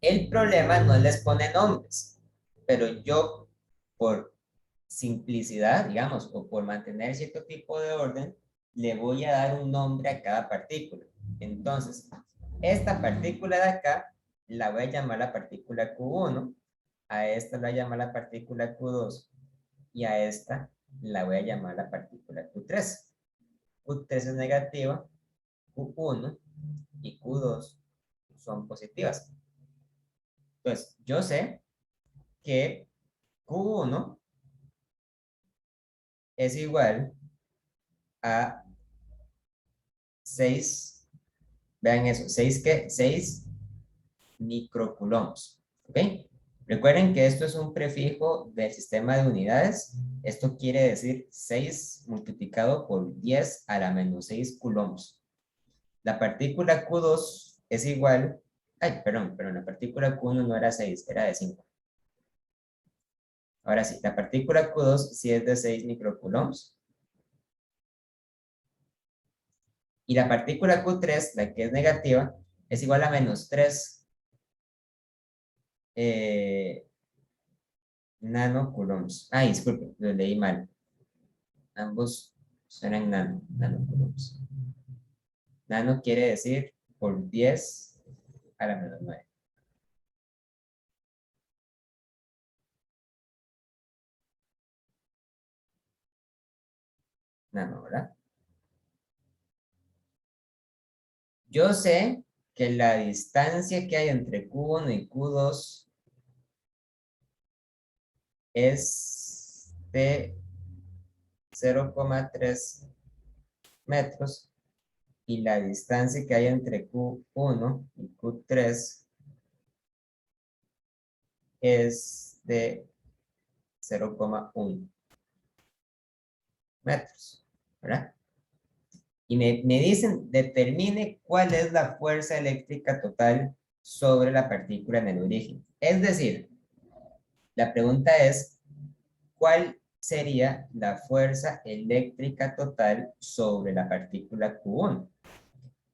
el problema no les pone nombres, pero yo, por simplicidad, digamos, o por mantener cierto tipo de orden, le voy a dar un nombre a cada partícula. Entonces, esta partícula de acá la voy a llamar la partícula Q1, a esta la voy a llamar la partícula Q2 y a esta la voy a llamar la partícula Q3. Q3 es negativa, Q1 y Q2 son positivas. Entonces, yo sé que Q1 es igual a 6, vean eso, 6 ¿qué? 6 microcoulombs, ¿ok? Recuerden que esto es un prefijo del sistema de unidades. Esto quiere decir 6 multiplicado por 10 a la menos 6 coulombs. La partícula Q2 es igual, perdón, la partícula Q1 no era 6, era de 5. Ahora sí, la partícula Q2 sí es de 6 microcoulombs. Y la partícula Q3, la que es negativa, es igual a menos 3 nanocoulombs. Disculpe, lo leí mal. Ambos suenan nanocoulombs. Nano quiere decir por 10 a la menos 9. Nano, ¿verdad? Yo sé que la distancia que hay entre Q1 y Q2 es de 0,3 metros y la distancia que hay entre Q1 y Q3 es de 0,1 metros, ¿verdad? Y me dicen, determine cuál es la fuerza eléctrica total sobre la partícula en el origen. Es decir, la pregunta es, ¿cuál sería la fuerza eléctrica total sobre la partícula Q1?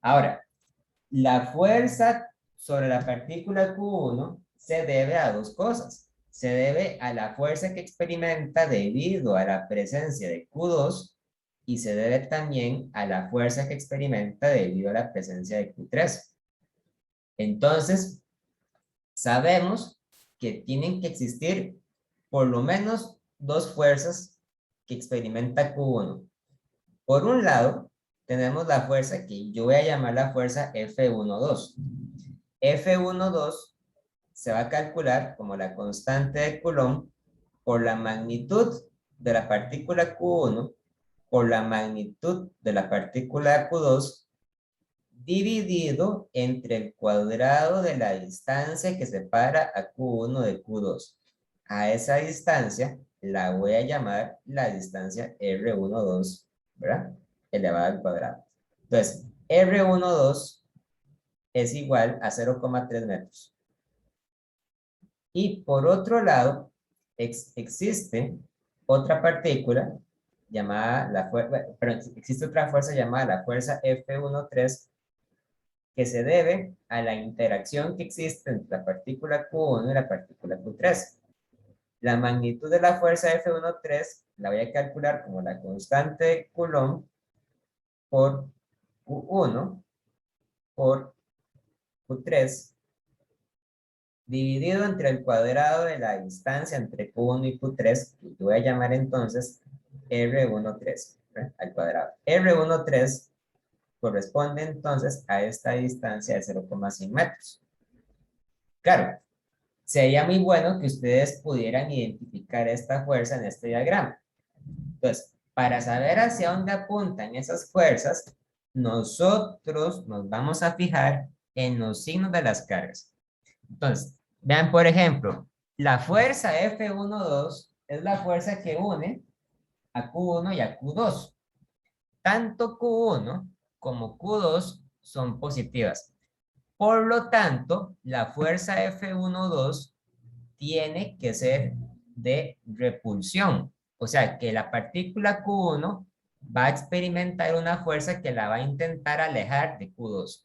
Ahora, la fuerza sobre la partícula Q1 se debe a dos cosas. Se debe a la fuerza que experimenta debido a la presencia de Q2 y se debe también a la fuerza que experimenta debido a la presencia de Q3. Entonces, sabemos que tienen que existir por lo menos dos fuerzas que experimenta Q1. Por un lado, tenemos la fuerza que yo voy a llamar la fuerza F12. F12 se va a calcular como la constante de Coulomb por la magnitud de la partícula Q1 por la magnitud de la partícula Q2 dividido entre el cuadrado de la distancia que separa a Q1 de Q2. A esa distancia la voy a llamar la distancia R12, ¿verdad? Elevada al cuadrado. Entonces, R12 es igual a 0,3 metros. Y por otro lado, existe otra partícula llamada la fuerza, pero existe otra fuerza llamada la fuerza F13 que se debe a la interacción que existe entre la partícula Q1 y la partícula Q3. La magnitud de la fuerza F13 la voy a calcular como la constante de Coulomb por Q1 por Q3 dividido entre el cuadrado de la distancia entre Q1 y Q3, que yo voy a llamar entonces R13 al cuadrado. R13 corresponde entonces a esta distancia de 0,5 metros. Claro, sería muy bueno que ustedes pudieran identificar esta fuerza en este diagrama. Entonces, para saber hacia dónde apuntan esas fuerzas, nosotros nos vamos a fijar en los signos de las cargas. Entonces, vean por ejemplo, la fuerza F12 es la fuerza que une a Q1 y a Q2. Tanto Q1 como Q2 son positivas. Por lo tanto, la fuerza F12 tiene que ser de repulsión. O sea, que la partícula Q1 va a experimentar una fuerza que la va a intentar alejar de Q2.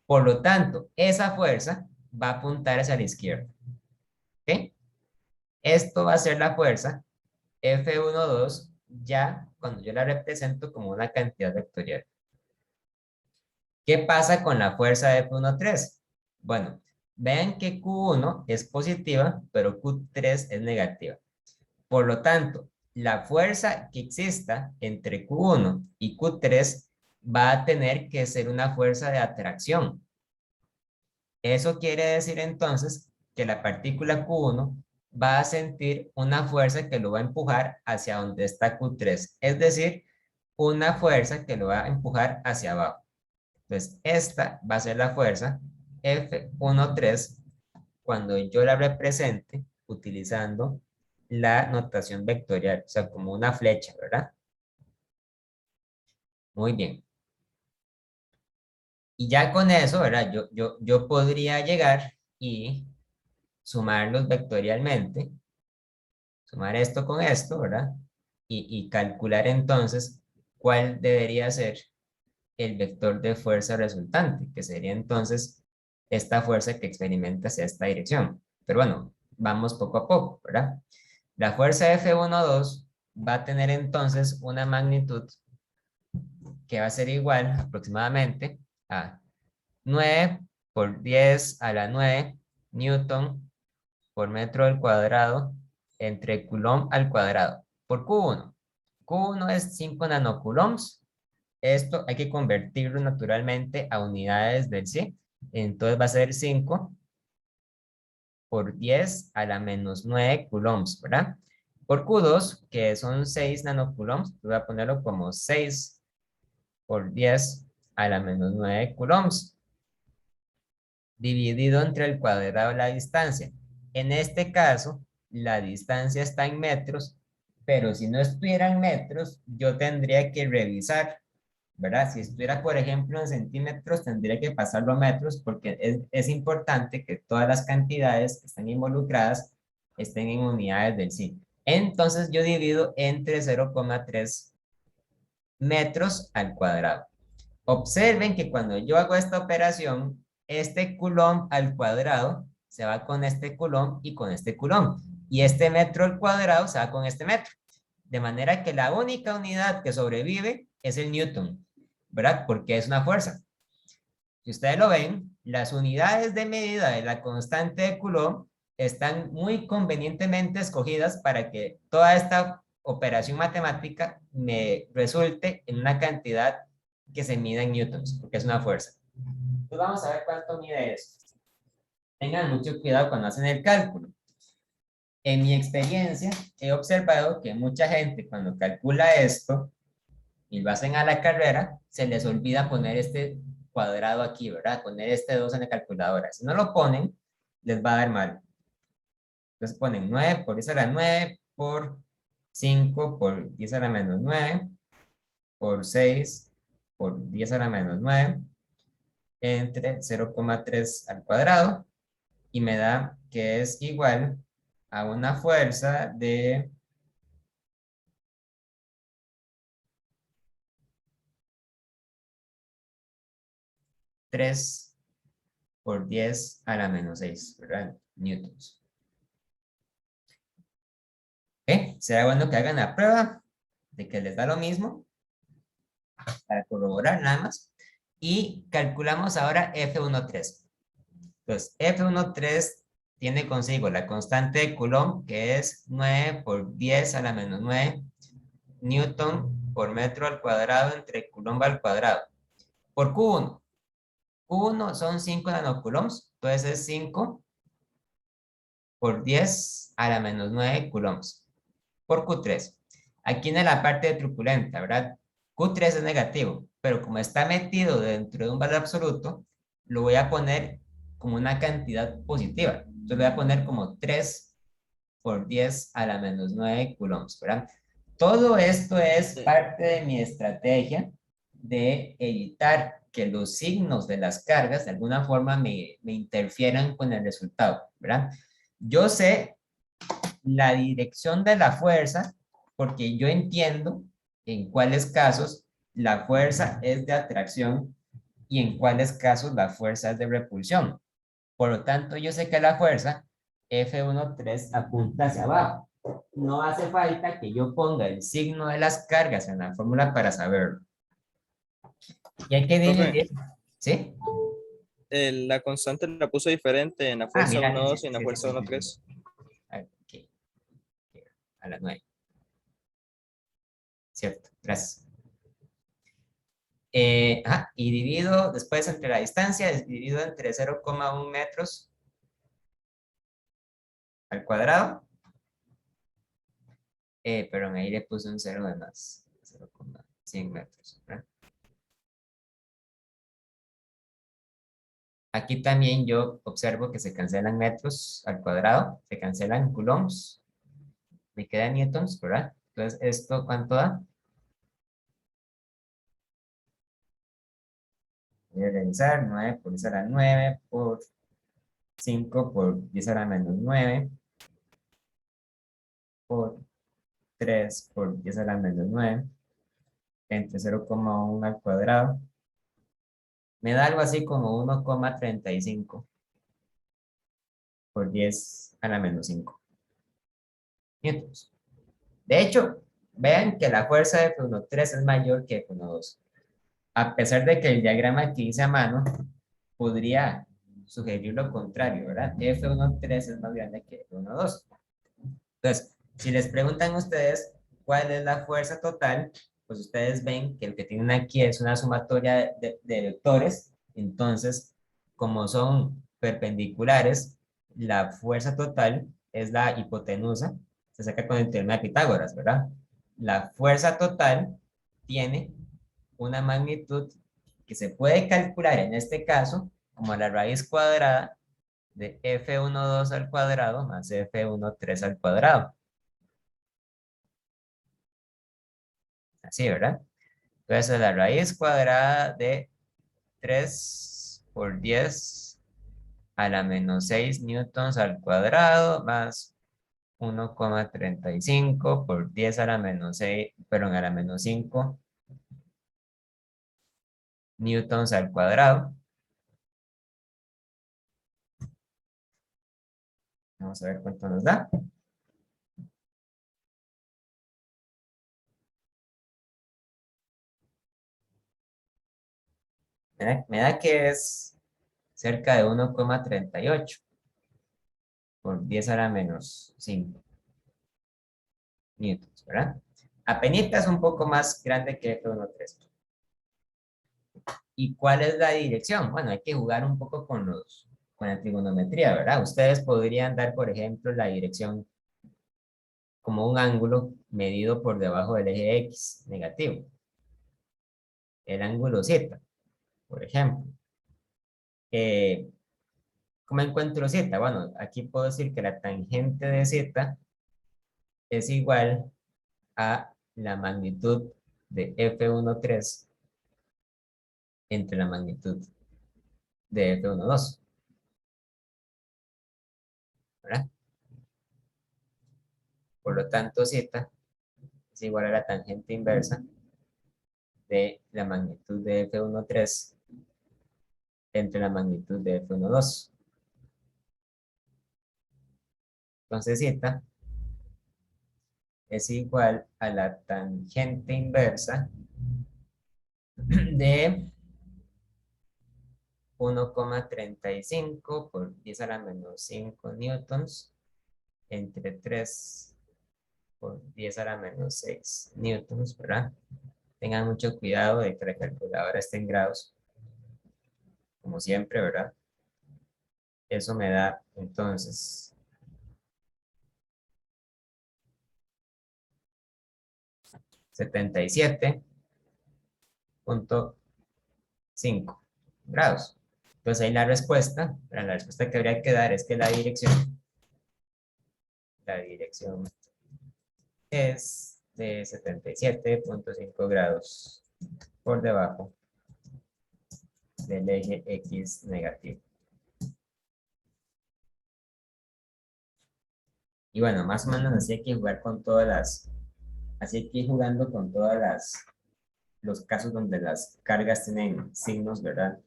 Por lo tanto, esa fuerza va a apuntar hacia la izquierda. ¿Ok? Esto va a ser la fuerza F12 ya cuando yo la represento como una cantidad vectorial. ¿Qué pasa con la fuerza F13? Bueno, vean que Q1 es positiva, pero Q3 es negativa. Por lo tanto, la fuerza que exista entre Q1 y Q3 va a tener que ser una fuerza de atracción. Eso quiere decir entonces que la partícula Q1 va a sentir una fuerza que lo va a empujar hacia donde está Q3, es decir, una fuerza que lo va a empujar hacia abajo. Entonces, esta va a ser la fuerza F13 cuando yo la represente utilizando la notación vectorial, o sea, como una flecha, ¿verdad? Muy bien. Y ya con eso, ¿verdad? Yo podría llegar y sumarlos vectorialmente, sumar esto con esto, ¿verdad? Y calcular entonces cuál debería ser el vector de fuerza resultante, que sería entonces esta fuerza que experimenta hacia esta dirección. Pero bueno, vamos poco a poco, ¿verdad? La fuerza F12 va a tener entonces una magnitud que va a ser igual aproximadamente a 9 por 10 a la 9 newton por metro al cuadrado entre coulomb al cuadrado por Q1. Q1 es 5 nanocoulombs. Esto hay que convertirlo naturalmente a unidades del sí. Entonces va a ser 5 por 10 a la menos 9 coulombs, ¿verdad? Por Q2, que son 6 nanocoulombs, voy a ponerlo como 6 por 10 a la menos 9 coulombs, dividido entre el cuadrado de la distancia. En este caso, la distancia está en metros, pero si no estuviera en metros, yo tendría que revisar, ¿verdad? Si estuviera, por ejemplo, en centímetros, tendría que pasarlo a metros porque es importante que todas las cantidades que están involucradas estén en unidades del sí. Entonces yo divido entre 0,3 metros al cuadrado. Observen que cuando yo hago esta operación, este coulomb al cuadrado se va con este coulomb y con este coulomb. Y este metro al cuadrado se va con este metro. De manera que la única unidad que sobrevive es el newton, ¿verdad? Porque es una fuerza. Si ustedes lo ven, las unidades de medida de la constante de Coulomb están muy convenientemente escogidas para que toda esta operación matemática me resulte en una cantidad que se mida en newtons, porque es una fuerza. Entonces vamos a ver cuánto mide eso. Tengan mucho cuidado cuando hacen el cálculo. En mi experiencia, he observado que mucha gente cuando calcula esto y lo hacen a la carrera, se les olvida poner este cuadrado aquí, ¿verdad? Poner este 2 en la calculadora. Si no lo ponen, les va a dar mal. Entonces ponen 9 por 10 a la 9 por 5 por 10 a la menos 9 por 6 por 10 a la menos 9 entre 0,3 al cuadrado y me da que es igual a una fuerza de 3 por 10 a la menos 6, ¿verdad? Newtons. ¿Ok? Será bueno que hagan la prueba de que les da lo mismo para corroborar nada más. Y calculamos ahora F13. Entonces, F13 tiene consigo la constante de Coulomb, que es 9 por 10 a la menos 9 newton por metro al cuadrado entre Coulomb al cuadrado. Por Q1. Q1 son 5 nanocoulombs, entonces es 5 por 10 a la menos 9 coulombs. Por Q3. Aquí en la parte truculenta, ¿verdad? Q3 es negativo, pero como está metido dentro de un valor absoluto, lo voy a poner como una cantidad positiva. Entonces lo voy a poner como 3 por 10 a la menos 9 coulombs, ¿verdad? Todo esto es parte de mi estrategia de evitar que los signos de las cargas de alguna forma me interfieran con el resultado, ¿verdad? Yo sé la dirección de la fuerza porque yo entiendo en cuáles casos la fuerza es de atracción y en cuáles casos la fuerza es de repulsión. Por lo tanto, yo sé que la fuerza F13 apunta hacia abajo. No hace falta que yo ponga el signo de las cargas en la fórmula para saberlo. Y hay que Profe, dividir, ¿sí? la constante la puso diferente en la Ah, fuerza mira, uno sí, dos y en la sí, sí, fuerza sí, uno sí, sí. tres. Aquí, a las 9, ¿cierto? Gracias. Y divido después entre la distancia, es dividido entre 0,1 metros al cuadrado. Perdón, ahí le puse un 0 de más, 0,100 metros, ¿verdad? Aquí también yo observo que se cancelan metros al cuadrado, se cancelan coulombs, me quedan newtons, ¿verdad? Entonces, ¿esto cuánto da? Voy a revisar, 9 por 10 a la 9 por 5 por 10 a la menos 9 por 3 por 10 a la menos 9 entre 0,1 al cuadrado. Me da algo así como 1,35 por 10 a la menos 5 newtons. De hecho, vean que la fuerza de F13 es mayor que F12. A pesar de que el diagrama que hice a mano podría sugerir lo contrario, ¿verdad? F13 es más grande que F12. Entonces, si les preguntan a ustedes cuál es la fuerza total, pues ustedes ven que lo que tienen aquí es una sumatoria de vectores. Entonces, como son perpendiculares, la fuerza total es la hipotenusa. Se saca con el teorema de Pitágoras, ¿verdad? La fuerza total tiene una magnitud que se puede calcular en este caso como la raíz cuadrada de F12 al cuadrado más F13 al cuadrado. Así, ¿verdad? Entonces, la raíz cuadrada de 3 por 10 a la menos 6 newtons al cuadrado más 1,35 por 10 a la menos 6, perdón, a la menos 5 newtons al cuadrado. Vamos a ver cuánto nos da. Me da que es cerca de 1,38 por 10 a la menos 5 newtons, ¿verdad? Apenitas un poco más grande que F13. ¿Y cuál es la dirección? Bueno, hay que jugar un poco con la trigonometría, ¿verdad? Ustedes podrían dar, por ejemplo, la dirección como un ángulo medido por debajo del eje X negativo. El ángulo Z, por ejemplo. ¿Cómo encuentro Z? Bueno, aquí puedo decir que la tangente de Z es igual a la magnitud de F13 entre la magnitud de F12, ¿verdad? Por lo tanto, Z es igual a la tangente inversa de la magnitud de F13 entre la magnitud de F12. Entonces, Z es igual a la tangente inversa de 1,35 por 10 a la menos 5 newtons entre 3 por 10 a la menos 6 newtons, ¿verdad? Tengan mucho cuidado de que la calculadora esté en grados, como siempre, ¿verdad? Eso me da, entonces, 77,5 grados. Entonces ahí la respuesta que habría que dar es que la dirección es de 77,5 grados por debajo del eje X negativo. Y bueno, más o menos así hay que jugar con así hay que ir jugando con los casos donde las cargas tienen signos, ¿verdad?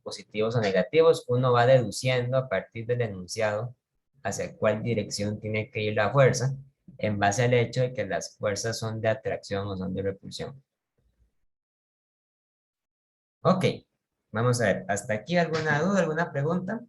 Positivos o negativos, uno va deduciendo a partir del enunciado hacia cuál dirección tiene que ir la fuerza, en base al hecho de que las fuerzas son de atracción o son de repulsión. Ok, vamos a ver, ¿hasta aquí alguna duda, alguna pregunta?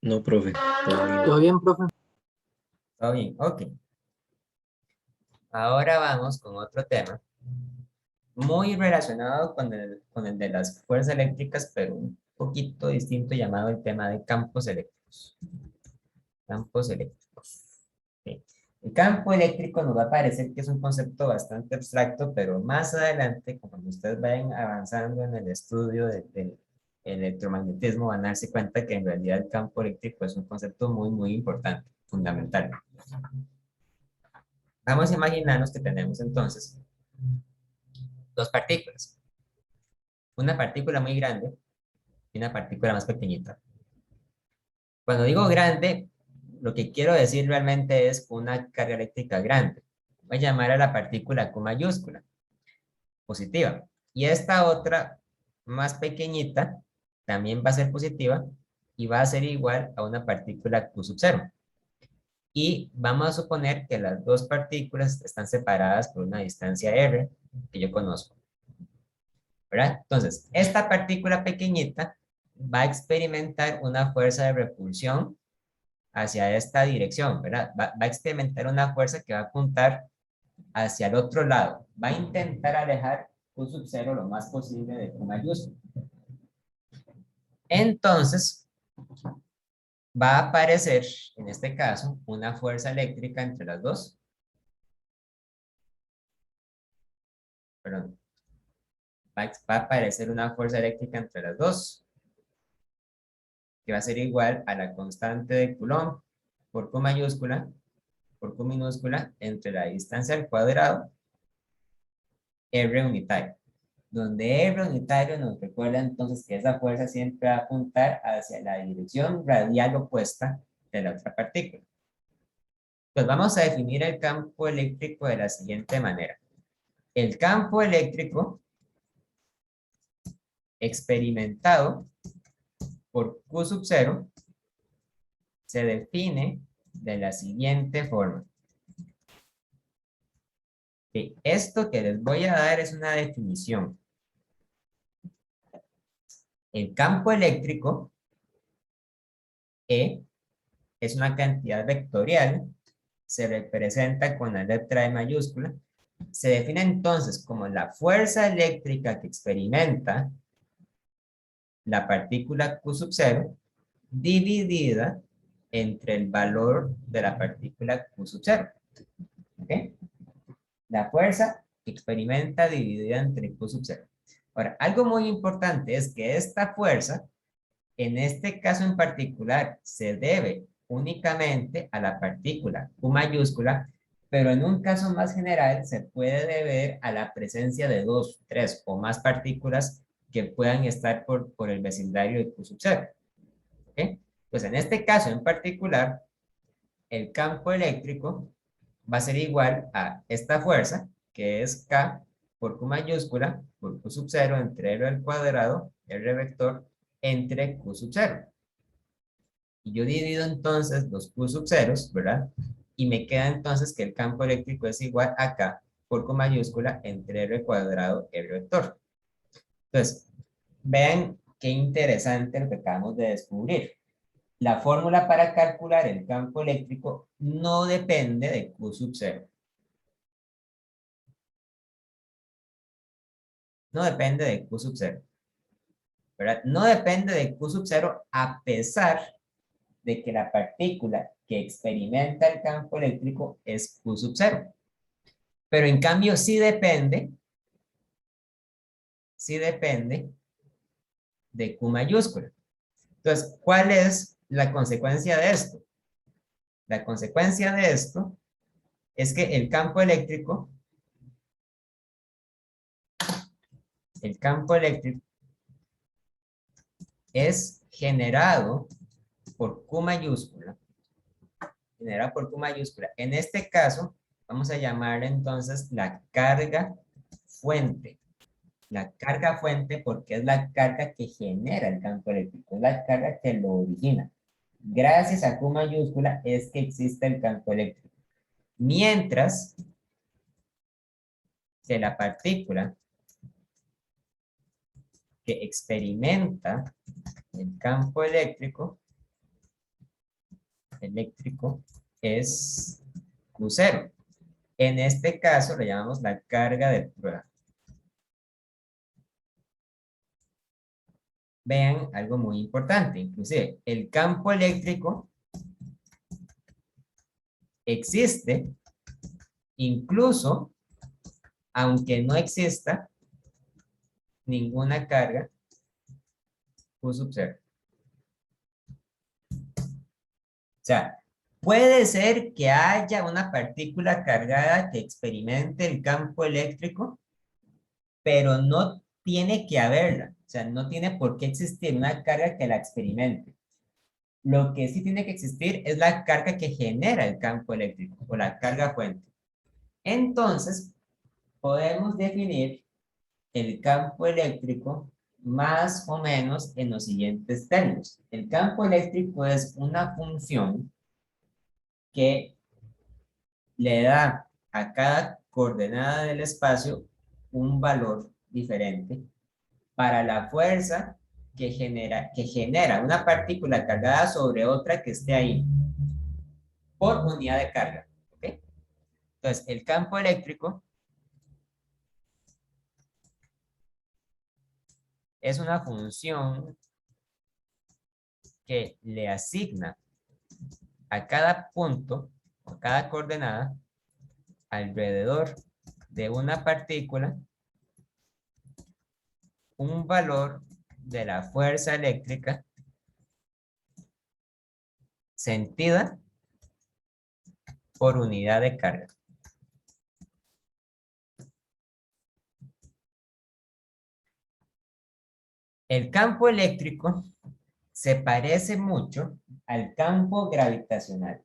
No, profe. Todo bien. ¿Todo bien, profe? Todo bien, ok. Ahora vamos con otro tema muy relacionado con el de las fuerzas eléctricas, pero poquito distinto llamado el tema de campos eléctricos. Campos eléctricos. Ok. El campo eléctrico nos va a parecer que es un concepto bastante abstracto, pero más adelante, conforme ustedes vayan avanzando en el estudio del electromagnetismo, van a darse cuenta que en realidad el campo eléctrico es un concepto muy, muy importante, fundamental. Vamos a imaginarnos que tenemos entonces dos partículas. Una partícula muy grande y una partícula más pequeñita. Cuando digo grande, lo que quiero decir realmente es una carga eléctrica grande. Voy a llamar a la partícula Q mayúscula, positiva. Y esta otra, más pequeñita, también va a ser positiva y va a ser igual a una partícula Q sub 0. Y vamos a suponer que las dos partículas están separadas por una distancia R que yo conozco. ¿Verdad? Entonces, esta partícula pequeñita va a experimentar una fuerza de repulsión hacia esta dirección, ¿verdad? Va a experimentar una fuerza que va a apuntar hacia el otro lado. Va a intentar alejar Q sub 0 lo más posible de Q mayúscula. Entonces, va a aparecer, en este caso, una fuerza eléctrica entre las dos. Perdón. Va a aparecer una fuerza eléctrica entre las dos, que va a ser igual a la constante de Coulomb por Q mayúscula por Q minúscula entre la distancia al cuadrado R unitario, donde R unitario nos recuerda entonces que esa fuerza siempre va a apuntar hacia la dirección radial opuesta de la otra partícula. Pues vamos a definir el campo eléctrico de la siguiente manera. El campo eléctrico experimentado por Q sub 0 se define de la siguiente forma. Esto que les voy a dar es una definición. El campo eléctrico E es una cantidad vectorial, se representa con la letra E mayúscula, se define entonces como la fuerza eléctrica que experimenta la partícula Q sub 0 dividida entre el valor de la partícula Q sub 0. ¿Okay? La fuerza que experimenta dividida entre Q sub 0. Ahora, algo muy importante es que esta fuerza, en este caso en particular, se debe únicamente a la partícula Q mayúscula, pero en un caso más general se puede deber a la presencia de 2, 3 o más partículas que puedan estar por el vecindario de Q sub 0. ¿Okay? Pues en este caso en particular, el campo eléctrico va a ser igual a esta fuerza, que es K por Q mayúscula, por Q sub 0 entre R al cuadrado, R vector, entre Q sub 0. Y yo divido entonces los Q sub 0, ¿verdad? Y me queda entonces que el campo eléctrico es igual a K por Q mayúscula entre R cuadrado, R vector. Entonces, vean qué interesante lo que acabamos de descubrir. La fórmula para calcular el campo eléctrico no depende de Q sub 0. No depende de Q sub 0. ¿Verdad? No depende de Q sub 0 a pesar de que la partícula que experimenta el campo eléctrico es Q sub 0. Pero en cambio sí depende de Q mayúscula. Entonces, ¿cuál es la consecuencia de esto? La consecuencia de esto es que el campo eléctrico es generado por Q mayúscula. Generado por Q mayúscula. En este caso, vamos a llamar entonces la carga fuente. La carga fuente porque es la carga que genera el campo eléctrico, es la carga que lo origina. Gracias a Q mayúscula es que existe el campo eléctrico. Mientras que la partícula que experimenta el campo eléctrico es Q0. En este caso le llamamos la carga de prueba. vean algo muy importante. Inclusive, el campo eléctrico existe incluso aunque no exista ninguna carga Q sub 0. O sea, puede ser que haya una partícula cargada que experimente el campo eléctrico, pero no tiene que haberla. O sea, no tiene por qué existir una carga que la experimente. Lo que sí tiene que existir es la carga que genera el campo eléctrico o la carga fuente. Entonces, podemos definir el campo eléctrico más o menos en los siguientes términos. El campo eléctrico es una función que le da a cada coordenada del espacio un valor diferente para la fuerza que genera una partícula cargada sobre otra que esté ahí por unidad de carga. ¿Okay? Entonces, el campo eléctrico es una función que le asigna a cada punto o a cada coordenada alrededor de una partícula un valor de la fuerza eléctrica sentida por unidad de carga. El campo eléctrico se parece mucho al campo gravitacional.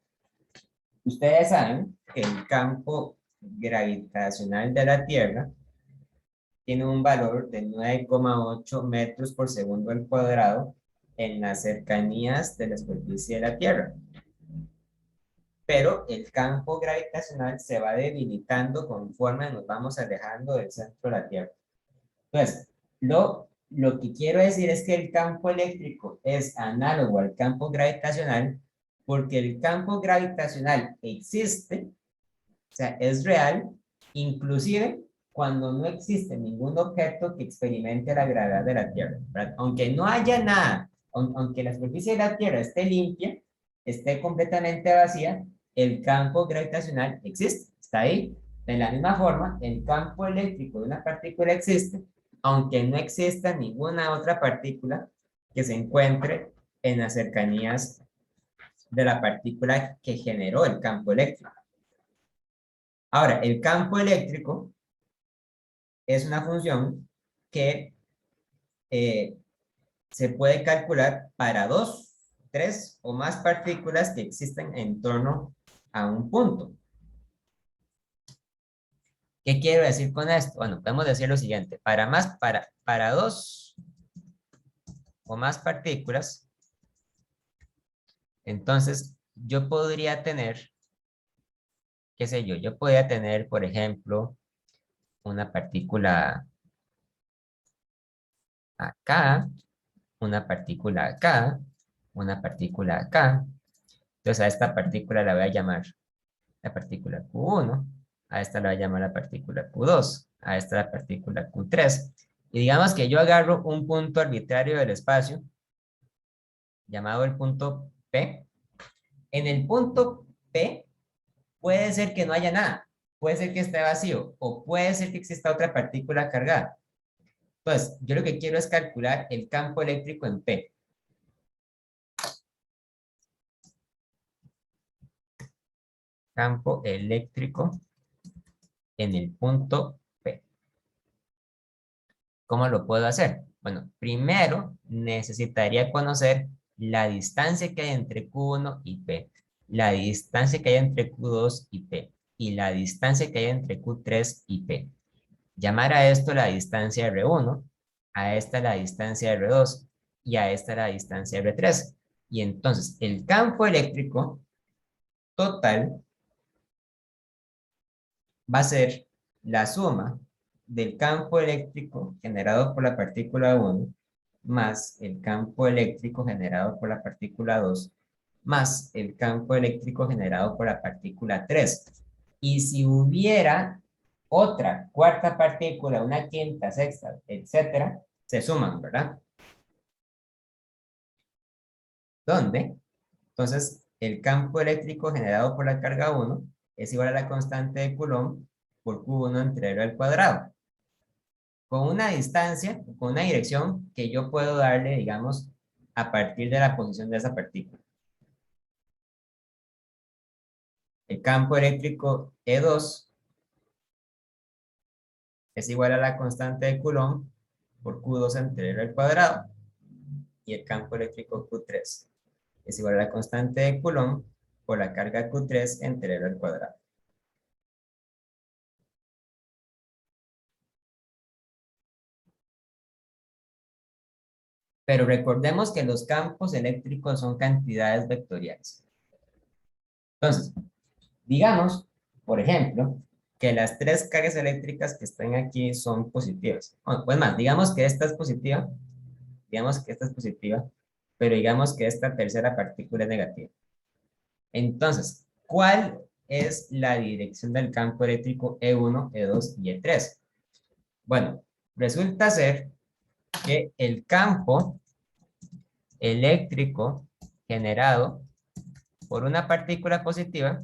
Ustedes saben que el campo gravitacional de la Tierra tiene un valor de 9,8 metros por segundo al cuadrado en las cercanías de la superficie de la Tierra. Pero el campo gravitacional se va debilitando conforme nos vamos alejando del centro de la Tierra. Entonces, lo que quiero decir es que el campo eléctrico es análogo al campo gravitacional porque el campo gravitacional existe, o sea, es real, inclusive cuando no existe ningún objeto que experimente la gravedad de la Tierra, ¿verdad? Aunque no haya nada, aunque la superficie de la Tierra esté limpia, esté completamente vacía, el campo gravitacional existe, está ahí. De la misma forma, el campo eléctrico de una partícula existe, aunque no exista ninguna otra partícula que se encuentre en las cercanías de la partícula que generó el campo eléctrico. Ahora, el campo eléctrico es una función que se puede calcular para 2, 3 o más partículas que existen en torno a un punto. ¿Qué quiero decir con esto? Bueno, podemos decir lo siguiente. Para 2 o más partículas, entonces yo podría tener, qué sé yo podría tener, por ejemplo, una partícula acá, una partícula acá, una partícula acá. Entonces a esta partícula la voy a llamar la partícula Q1, a esta la voy a llamar la partícula Q2, a esta la partícula Q3. Y digamos que yo agarro un punto arbitrario del espacio, llamado el punto P. En el punto P puede ser que no haya nada, puede ser que esté vacío, o puede ser que exista otra partícula cargada. Entonces, yo lo que quiero es calcular el campo eléctrico en P. Campo eléctrico en el punto P. ¿Cómo lo puedo hacer? Bueno, primero necesitaría conocer la distancia que hay entre Q1 y P, la distancia que hay entre Q2 y P, y la distancia que hay entre Q3 y P. Llamar a esto la distancia R1, a esta la distancia R2 y a esta la distancia R3. Y entonces el campo eléctrico total va a ser la suma del campo eléctrico generado por la partícula 1 más el campo eléctrico generado por la partícula 2 más el campo eléctrico generado por la partícula 3. Y si hubiera otra cuarta partícula, una quinta, sexta, etcétera, se suman, ¿verdad? ¿Dónde? Entonces, el campo eléctrico generado por la carga 1 es igual a la constante de Coulomb por Q1 entre R al cuadrado. Con una distancia, con una dirección que yo puedo darle, digamos, a partir de la posición de esa partícula. El campo eléctrico E2 es igual a la constante de Coulomb por Q2 entre R al cuadrado. Y el campo eléctrico Q3 es igual a la constante de Coulomb por la carga Q3 entre R al cuadrado. Pero recordemos que los campos eléctricos son cantidades vectoriales. Entonces, digamos, por ejemplo, que las tres cargas eléctricas que están aquí son positivas. Pues más, digamos que esta es positiva, digamos que esta es positiva, pero digamos que esta tercera partícula es negativa. Entonces, ¿cuál es la dirección del campo eléctrico E1, E2 y E3? Bueno, resulta ser que el campo eléctrico generado por una partícula positiva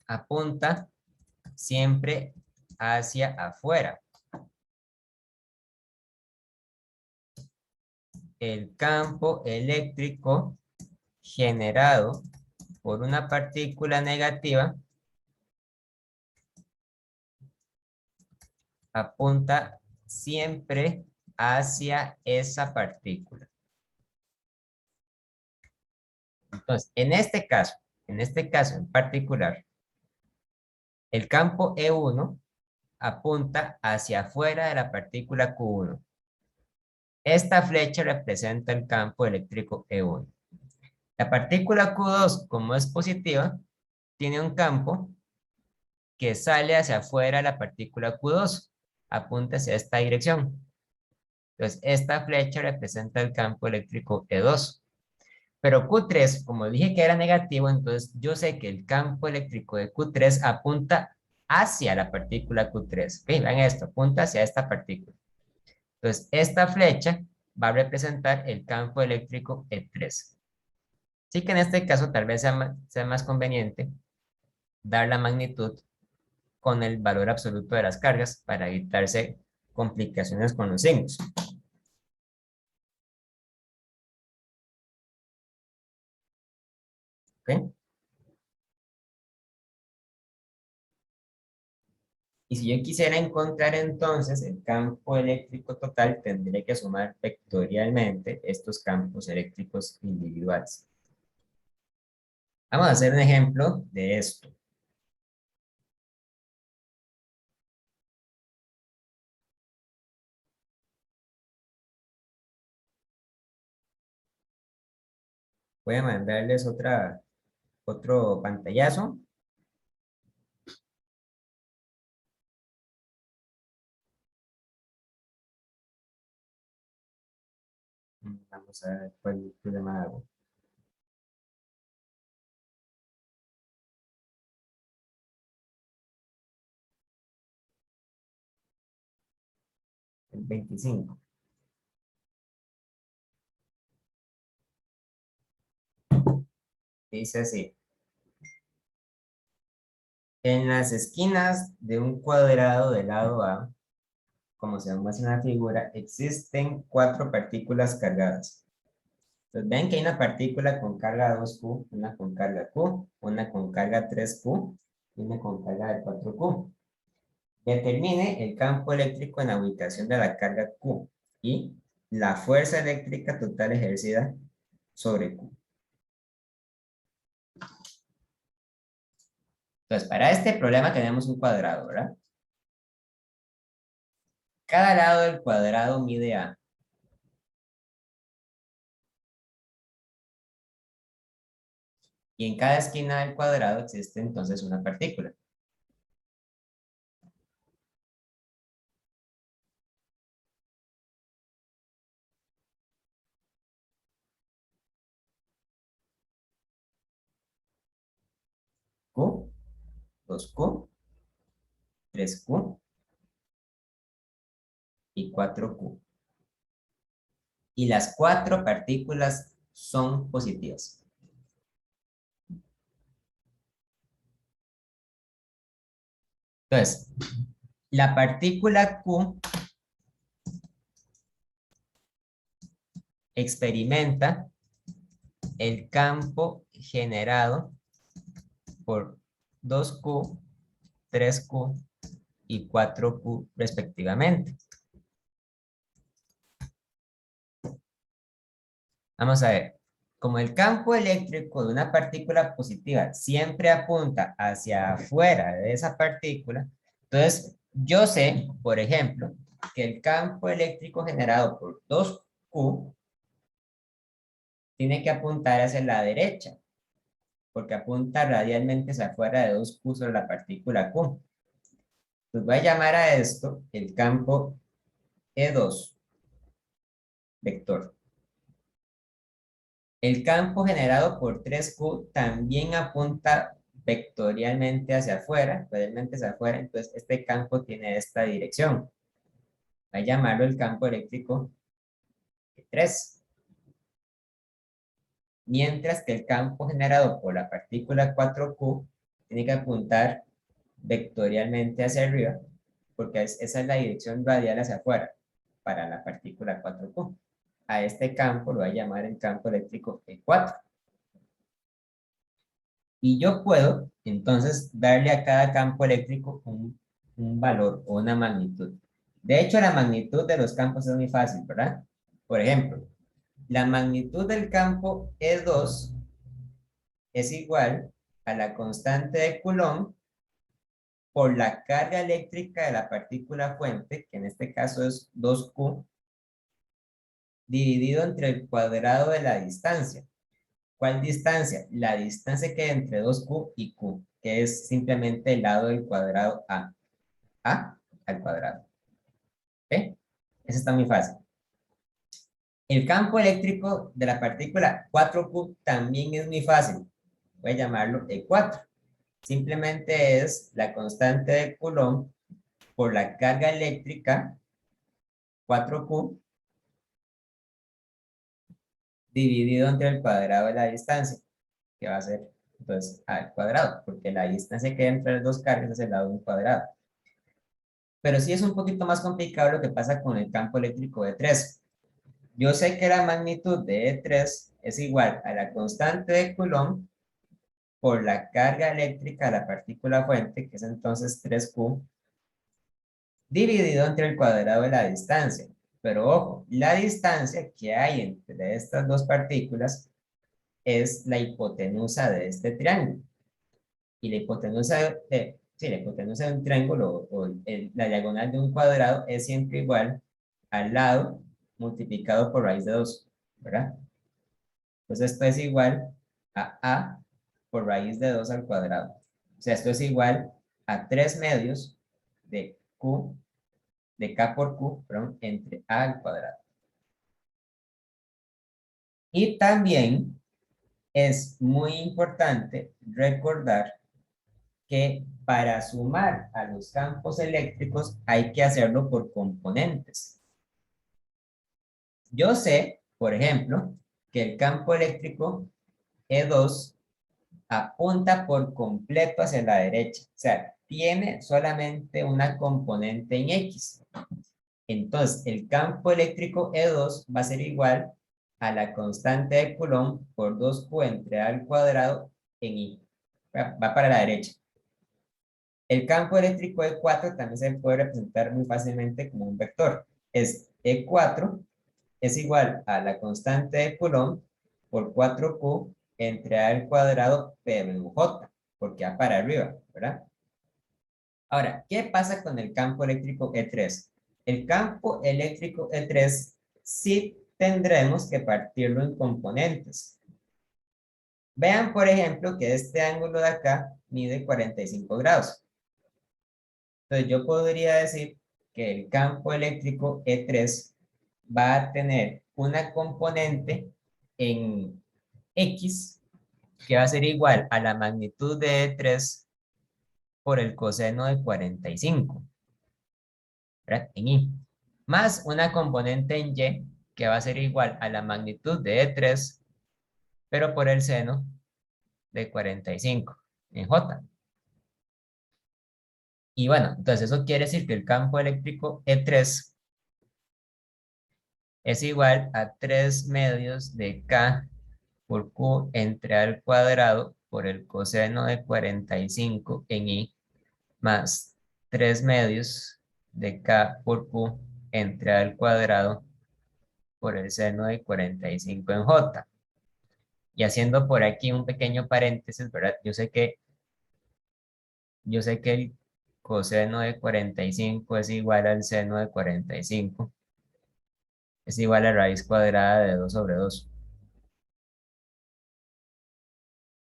apunta siempre hacia afuera. El campo eléctrico generado por una partícula negativa apunta siempre hacia esa partícula. Entonces, en este caso en particular, el campo E1 apunta hacia afuera de la partícula Q1. Esta flecha representa el campo eléctrico E1. La partícula Q2, como es positiva, tiene un campo que sale hacia afuera de la partícula Q2. Apunta hacia esta dirección. Entonces, esta flecha representa el campo eléctrico E2. Pero Q3, como dije que era negativo, entonces yo sé que el campo eléctrico de Q3 apunta hacia la partícula Q3. ¿Okay? Vean esto, apunta hacia esta partícula. Entonces, esta flecha va a representar el campo eléctrico E3. Así que en este caso tal vez sea más conveniente dar la magnitud con el valor absoluto de las cargas para evitarse complicaciones con los signos. ¿Ok? Y si yo quisiera encontrar entonces el campo eléctrico total, tendré que sumar vectorialmente estos campos eléctricos individuales. Vamos a hacer un ejemplo de esto. Voy a mandarles otro pantallazo. Vamos a ver cuál problema hago. El 25. Dice así. En las esquinas de un cuadrado del lado A, como se muestra en la figura, existen 4 partículas cargadas. Entonces, ven que hay una partícula con carga 2Q, una con carga Q, una con carga 3Q y una con carga de 4Q. Determine el campo eléctrico en la ubicación de la carga Q y la fuerza eléctrica total ejercida sobre Q. Entonces, para este problema tenemos un cuadrado, ¿verdad? Cada lado del cuadrado mide A. Y en cada esquina del cuadrado existe entonces una partícula. Q, 2Q, 3Q y 4Q. y las 4 partículas son positivas. Entonces, la partícula Q experimenta el campo generado por 2Q, 3Q y 4Q respectivamente. Vamos a ver, como el campo eléctrico de una partícula positiva siempre apunta hacia afuera de esa partícula, entonces yo sé, por ejemplo, que el campo eléctrico generado por 2Q tiene que apuntar hacia la derecha, porque apunta radialmente hacia afuera de 2Q sobre la partícula Q. Pues voy a llamar a esto el campo E2 vector. El campo generado por 3Q también apunta vectorialmente hacia afuera, entonces este campo tiene esta dirección. Voy a llamarlo el campo eléctrico E3. Mientras que el campo generado por la partícula 4Q tiene que apuntar vectorialmente hacia arriba, porque esa es la dirección radial hacia afuera para la partícula 4Q. A este campo lo voy a llamar el campo eléctrico E4. Y yo puedo, entonces, darle a cada campo eléctrico un valor o una magnitud. De hecho, la magnitud de los campos es muy fácil, ¿verdad? Por ejemplo, la magnitud del campo E2 es igual a la constante de Coulomb por la carga eléctrica de la partícula fuente, que en este caso es 2Q, dividido entre el cuadrado de la distancia. ¿Cuál distancia? La distancia que hay entre 2Q y Q, que es simplemente el lado del cuadrado A. A al cuadrado. ¿Ok? Eso está muy fácil. El campo eléctrico de la partícula 4Q también es muy fácil. Voy a llamarlo E4. Simplemente es la constante de Coulomb por la carga eléctrica 4Q dividido entre el cuadrado de la distancia, que va a ser entonces A al cuadrado, porque la distancia que hay entre las dos cargas es el lado de un cuadrado. Pero sí es un poquito más complicado lo que pasa con el campo eléctrico de 3. Yo sé que la magnitud de E3 es igual a la constante de Coulomb por la carga eléctrica de la partícula fuente, que es entonces 3Q, dividido entre el cuadrado de la distancia. Pero ojo, la distancia que hay entre estas dos partículas es la hipotenusa de este triángulo. Y la hipotenusa la hipotenusa de un triángulo o la diagonal de un cuadrado es siempre igual al lado multiplicado por raíz de 2, ¿verdad? Entonces esto es igual a A por raíz de 2 al cuadrado. O sea, esto es igual a 3 medios de Q, de K por Q, perdón, entre A al cuadrado. Y también es muy importante recordar que para sumar a los campos eléctricos hay que hacerlo por componentes. Yo sé, por ejemplo, que el campo eléctrico E2 apunta por completo hacia la derecha. O sea, tiene solamente una componente en X. Entonces, el campo eléctrico E2 va a ser igual a la constante de Coulomb por 2Q entre A al cuadrado en Y. Va para la derecha. El campo eléctrico E4 también se puede representar muy fácilmente como un vector. Es E4 es igual a la constante de Coulomb por 4Q entre A al cuadrado PMJ, porque va para arriba, ¿verdad? Ahora, ¿qué pasa con el campo eléctrico E3? El campo eléctrico E3 sí tendremos que partirlo en componentes. Vean, por ejemplo, que este ángulo de acá mide 45 grados. Entonces yo podría decir que el campo eléctrico E3 va a tener una componente en X que va a ser igual a la magnitud de E3 por el coseno de 45, ¿verdad? En Y. Más una componente en Y que va a ser igual a la magnitud de E3, pero por el seno de 45 en J. Y bueno, entonces eso quiere decir que el campo eléctrico E3 es igual a 3 medios de K por Q entre A al cuadrado por el coseno de 45 en I más 3 medios de K por Q entre A al cuadrado por el seno de 45 en J. Y haciendo por aquí un pequeño paréntesis, ¿verdad? Yo sé que el coseno de 45 es igual al seno de 45. Es igual a raíz cuadrada de 2 sobre 2.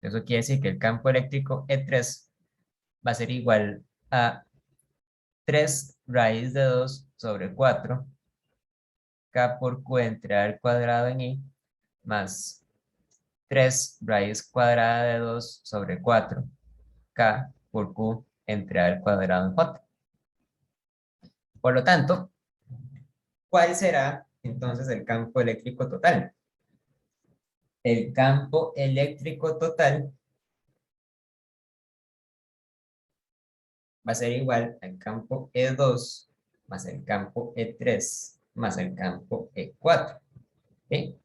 Eso quiere decir que el campo eléctrico E3 va a ser igual a 3 raíz de 2 sobre 4 K por Q entre A al cuadrado en I más 3 raíz cuadrada de 2 sobre 4 K por Q entre A al cuadrado en J. Por lo tanto, ¿cuál será entonces el campo eléctrico total? El campo eléctrico total va a ser igual al campo E2 más el campo E3 más el campo E4. ¿Sí?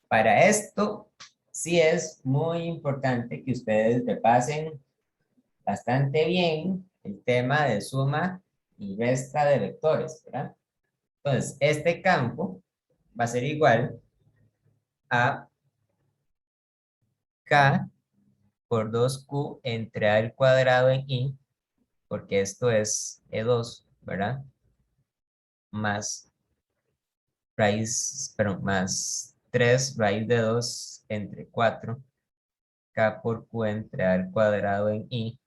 Para esto, sí es muy importante que ustedes repasen bastante bien el tema de suma y resta de vectores, ¿verdad? Entonces, este campo va a ser igual a K por 2Q entre A al cuadrado en I, porque esto es E2, ¿verdad? Más más 3 raíz de 2 entre 4 K por Q entre A al cuadrado en I,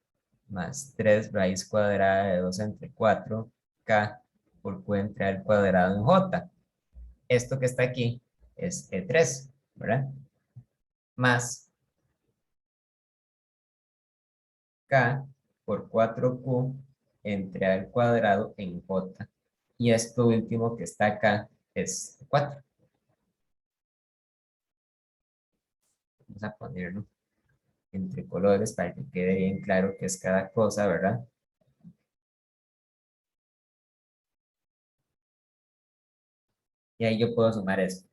más 3 raíz cuadrada de 2 entre 4 K por Q entre A al cuadrado en J. Esto que está aquí es E3, ¿verdad? Más K por 4Q entre A al cuadrado en J. Y esto último que está acá es 4. Vamos a ponerlo entre colores para que quede bien claro qué es cada cosa, ¿verdad? Y ahí yo puedo sumar esto.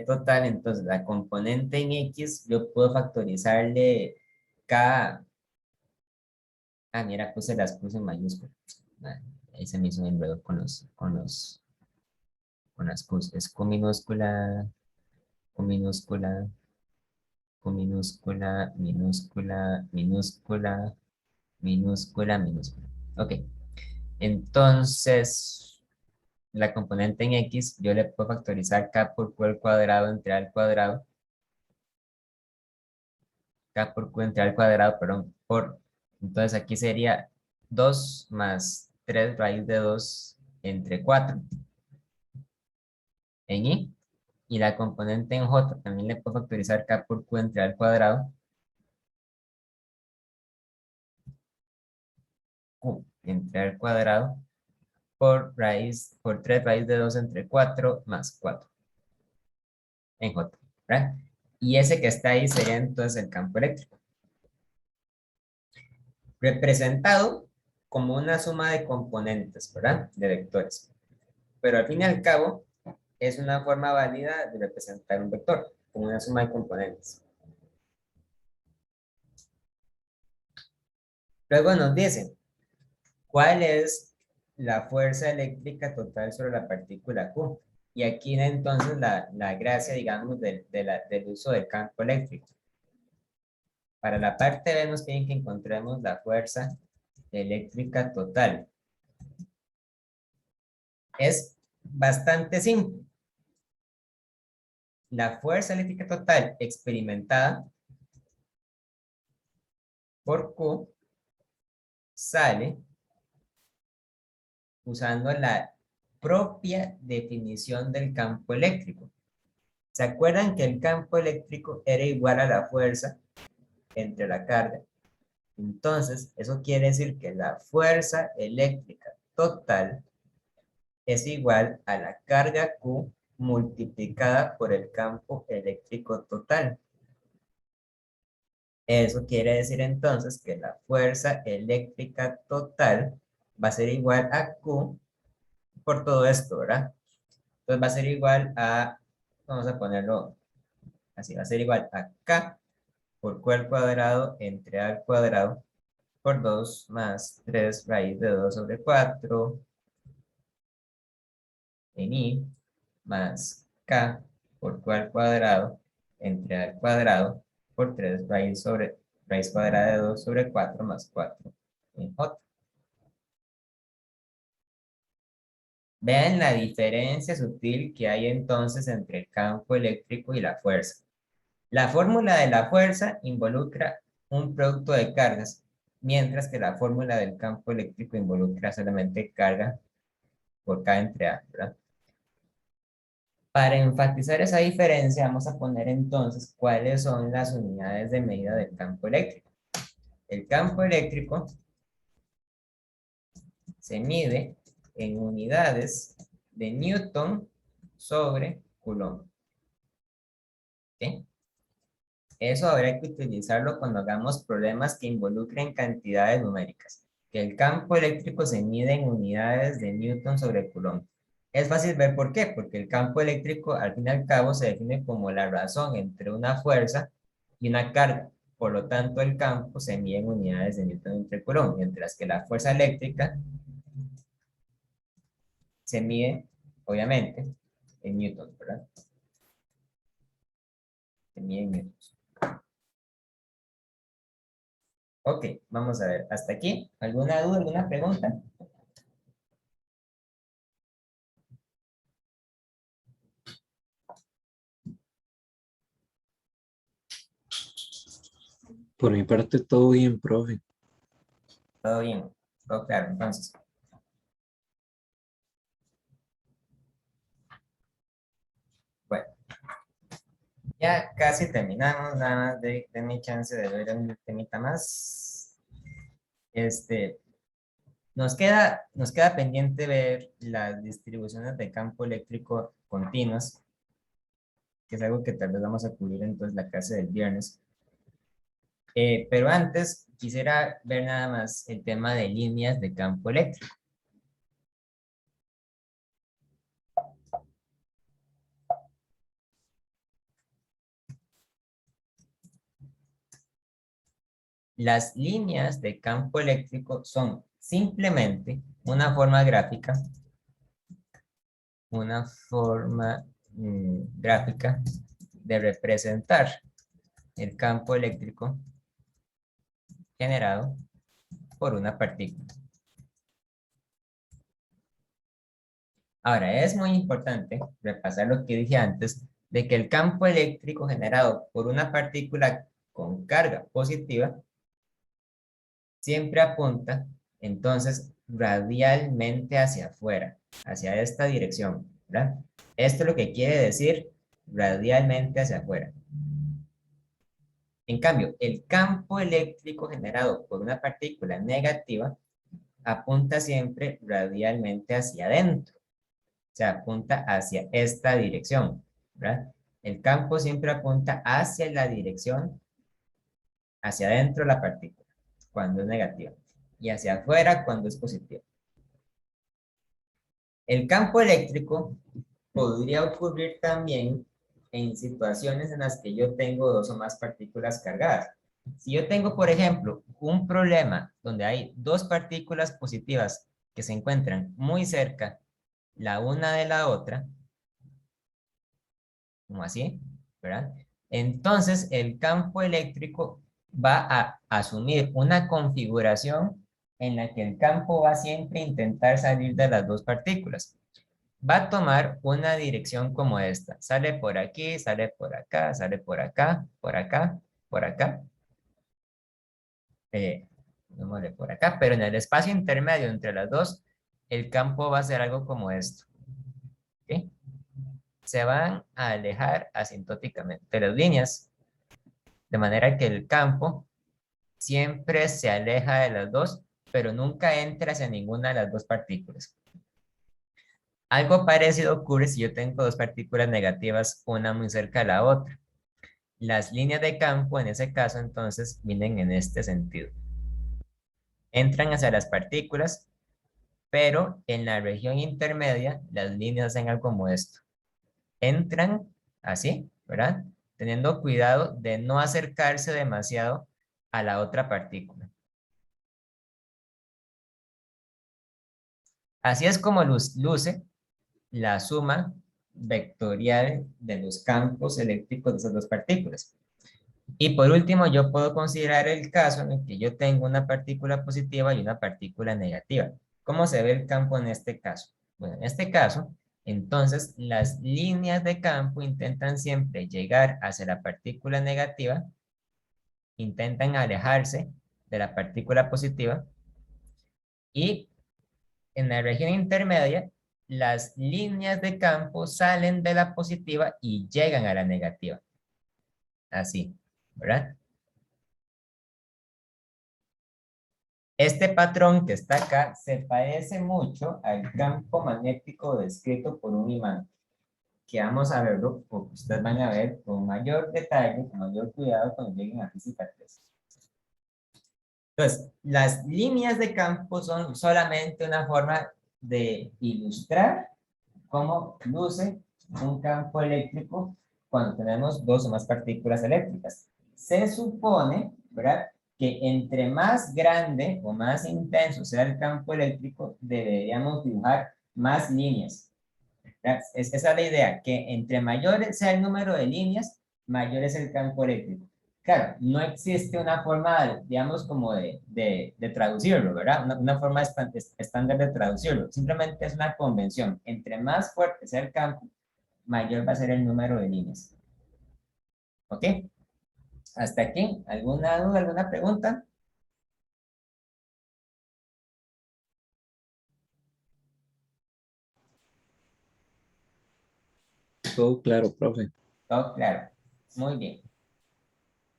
Total, entonces la componente en X, yo puedo factorizarle K. Ah, mira, las puse en mayúsculas. Ah, ahí se me hizo un enredo con las Qs. Es Q minúscula, Q minúscula, Q minúscula, minúscula, minúscula, minúscula, minúscula. Ok, entonces la componente en X, yo le puedo factorizar K por Q al cuadrado entre A al cuadrado. K por Q entre A al cuadrado, perdón, entonces aquí sería 2 más 3 raíz de 2 entre 4 en I. Y la componente en J también le puedo factorizar K por Q entre A al cuadrado. Q entre A al cuadrado por 3 raíz de 2 entre 4 más 4 en J, ¿verdad? Y ese que está ahí sería entonces el campo eléctrico, representado como una suma de componentes, ¿verdad? De vectores. Pero al fin y al cabo, es una forma válida de representar un vector, como una suma de componentes. Luego nos dicen, ¿cuál es la fuerza eléctrica total sobre la partícula Q? Y aquí entonces la gracia, digamos, del uso del campo eléctrico. Para la parte B nos piden que encontremos la fuerza eléctrica total. Es bastante simple. La fuerza eléctrica total experimentada por Q sale usando la propia definición del campo eléctrico. ¿Se acuerdan que el campo eléctrico era igual a la fuerza entre la carga Entonces, eso quiere decir que la fuerza eléctrica total es igual a la carga Q multiplicada por el campo eléctrico total. Eso quiere decir entonces que la fuerza eléctrica total va a ser igual a Q por todo esto, ¿verdad? Entonces va a ser igual a, vamos a ponerlo así, va a ser igual a K por Q al cuadrado entre A al cuadrado por 2 más 3 raíz de 2 sobre 4 en I más K por Q al cuadrado entre A al cuadrado por 3 raíz cuadrada de 2 sobre 4 más 4 en J. Vean la diferencia sutil que hay entonces entre el campo eléctrico y la fuerza. La fórmula de la fuerza involucra un producto de cargas, mientras que la fórmula del campo eléctrico involucra solamente carga por K entre A, ¿verdad? Para enfatizar esa diferencia, vamos a poner entonces cuáles son las unidades de medida del campo eléctrico. El campo eléctrico se mide en unidades de Newton sobre Coulomb. ¿Ok? Eso habrá que utilizarlo cuando hagamos problemas que involucren cantidades numéricas. Que el campo eléctrico se mide en unidades de Newton sobre Coulomb. Es fácil ver por qué, porque el campo eléctrico al fin y al cabo se define como la razón entre una fuerza y una carga. Por lo tanto, el campo se mide en unidades de Newton entre Coulomb, mientras que la fuerza eléctrica se mide, obviamente, en Newton, ¿verdad? Se mide en Newton. Ok, vamos a ver. ¿Hasta aquí? ¿Alguna duda, alguna pregunta? Por mi parte, todo bien, profe. Todo bien, todo claro. Entonces, bueno, ya casi terminamos. Nada más de mi chance de ver un temita más. Este, nos queda pendiente ver las distribuciones de campo eléctrico continuas, que es algo que tal vez vamos a cubrir entonces la clase del viernes. Pero antes quisiera ver nada más el tema de líneas de campo eléctrico. Las líneas de campo eléctrico son simplemente una forma gráfica de representar el campo eléctrico generado por una partícula. Ahora, es muy importante repasar lo que dije antes, de que el campo eléctrico generado por una partícula con carga positiva siempre apunta entonces radialmente hacia afuera, hacia esta dirección, ¿verdad? Esto es lo que quiere decir radialmente hacia afuera. En cambio, el campo eléctrico generado por una partícula negativa apunta siempre radialmente hacia adentro, o sea, apunta hacia esta dirección, ¿verdad? El campo siempre apunta hacia la dirección, hacia adentro de la partícula, cuando es negativa, y hacia afuera cuando es positiva. El campo eléctrico podría ocurrir también en situaciones en las que yo tengo dos o más partículas cargadas. Si yo tengo, por ejemplo, un problema donde hay dos partículas positivas que se encuentran muy cerca la una de la otra, como así, ¿verdad? Entonces el campo eléctrico va a asumir una configuración en la que el campo va siempre a intentar salir de las dos partículas. Va a tomar una dirección como esta. Sale por aquí, sale por acá, sale por acá, por acá, por acá. Démosle por acá, pero en el espacio intermedio entre las dos, el campo va a ser algo como esto. ¿Ok? Se van a alejar asintóticamente las líneas, de manera que el campo siempre se aleja de las dos, pero nunca entra hacia ninguna de las dos partículas. Algo parecido ocurre si yo tengo dos partículas negativas, una muy cerca de la otra. Las líneas de campo en ese caso entonces vienen en este sentido. Entran hacia las partículas, pero en la región intermedia las líneas hacen algo como esto. Entran así, ¿verdad? Teniendo cuidado de no acercarse demasiado a la otra partícula. Así es como luce la suma vectorial de los campos eléctricos de esas dos partículas. Y por último, yo puedo considerar el caso en el que yo tengo una partícula positiva y una partícula negativa. ¿Cómo se ve el campo en este caso? Bueno, en este caso, entonces las líneas de campo intentan siempre llegar hacia la partícula negativa, intentan alejarse de la partícula positiva y en la región intermedia, las líneas de campo salen de la positiva y llegan a la negativa. Así, ¿verdad? Este patrón que está acá se parece mucho al campo magnético descrito por un imán, que vamos a verlo porque ustedes van a ver con mayor detalle, con mayor cuidado cuando lleguen a física 3. Entonces, las líneas de campo son solamente una forma de ilustrar cómo luce un campo eléctrico cuando tenemos dos o más partículas eléctricas. Se supone, ¿verdad?, que entre más grande o más intenso sea el campo eléctrico, deberíamos dibujar más líneas. Esa es la idea, que entre mayor sea el número de líneas, mayor es el campo eléctrico. Claro, no existe una forma, digamos, como de traducirlo, ¿verdad? Una forma estándar de traducirlo. Simplemente es una convención. Entre más fuerte sea el campo, mayor va a ser el número de líneas. ¿Ok? Hasta aquí. ¿Alguna duda, alguna pregunta? Todo claro, profe. Todo claro. Muy bien.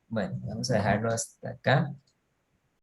Bueno, vamos a dejarlo hasta acá.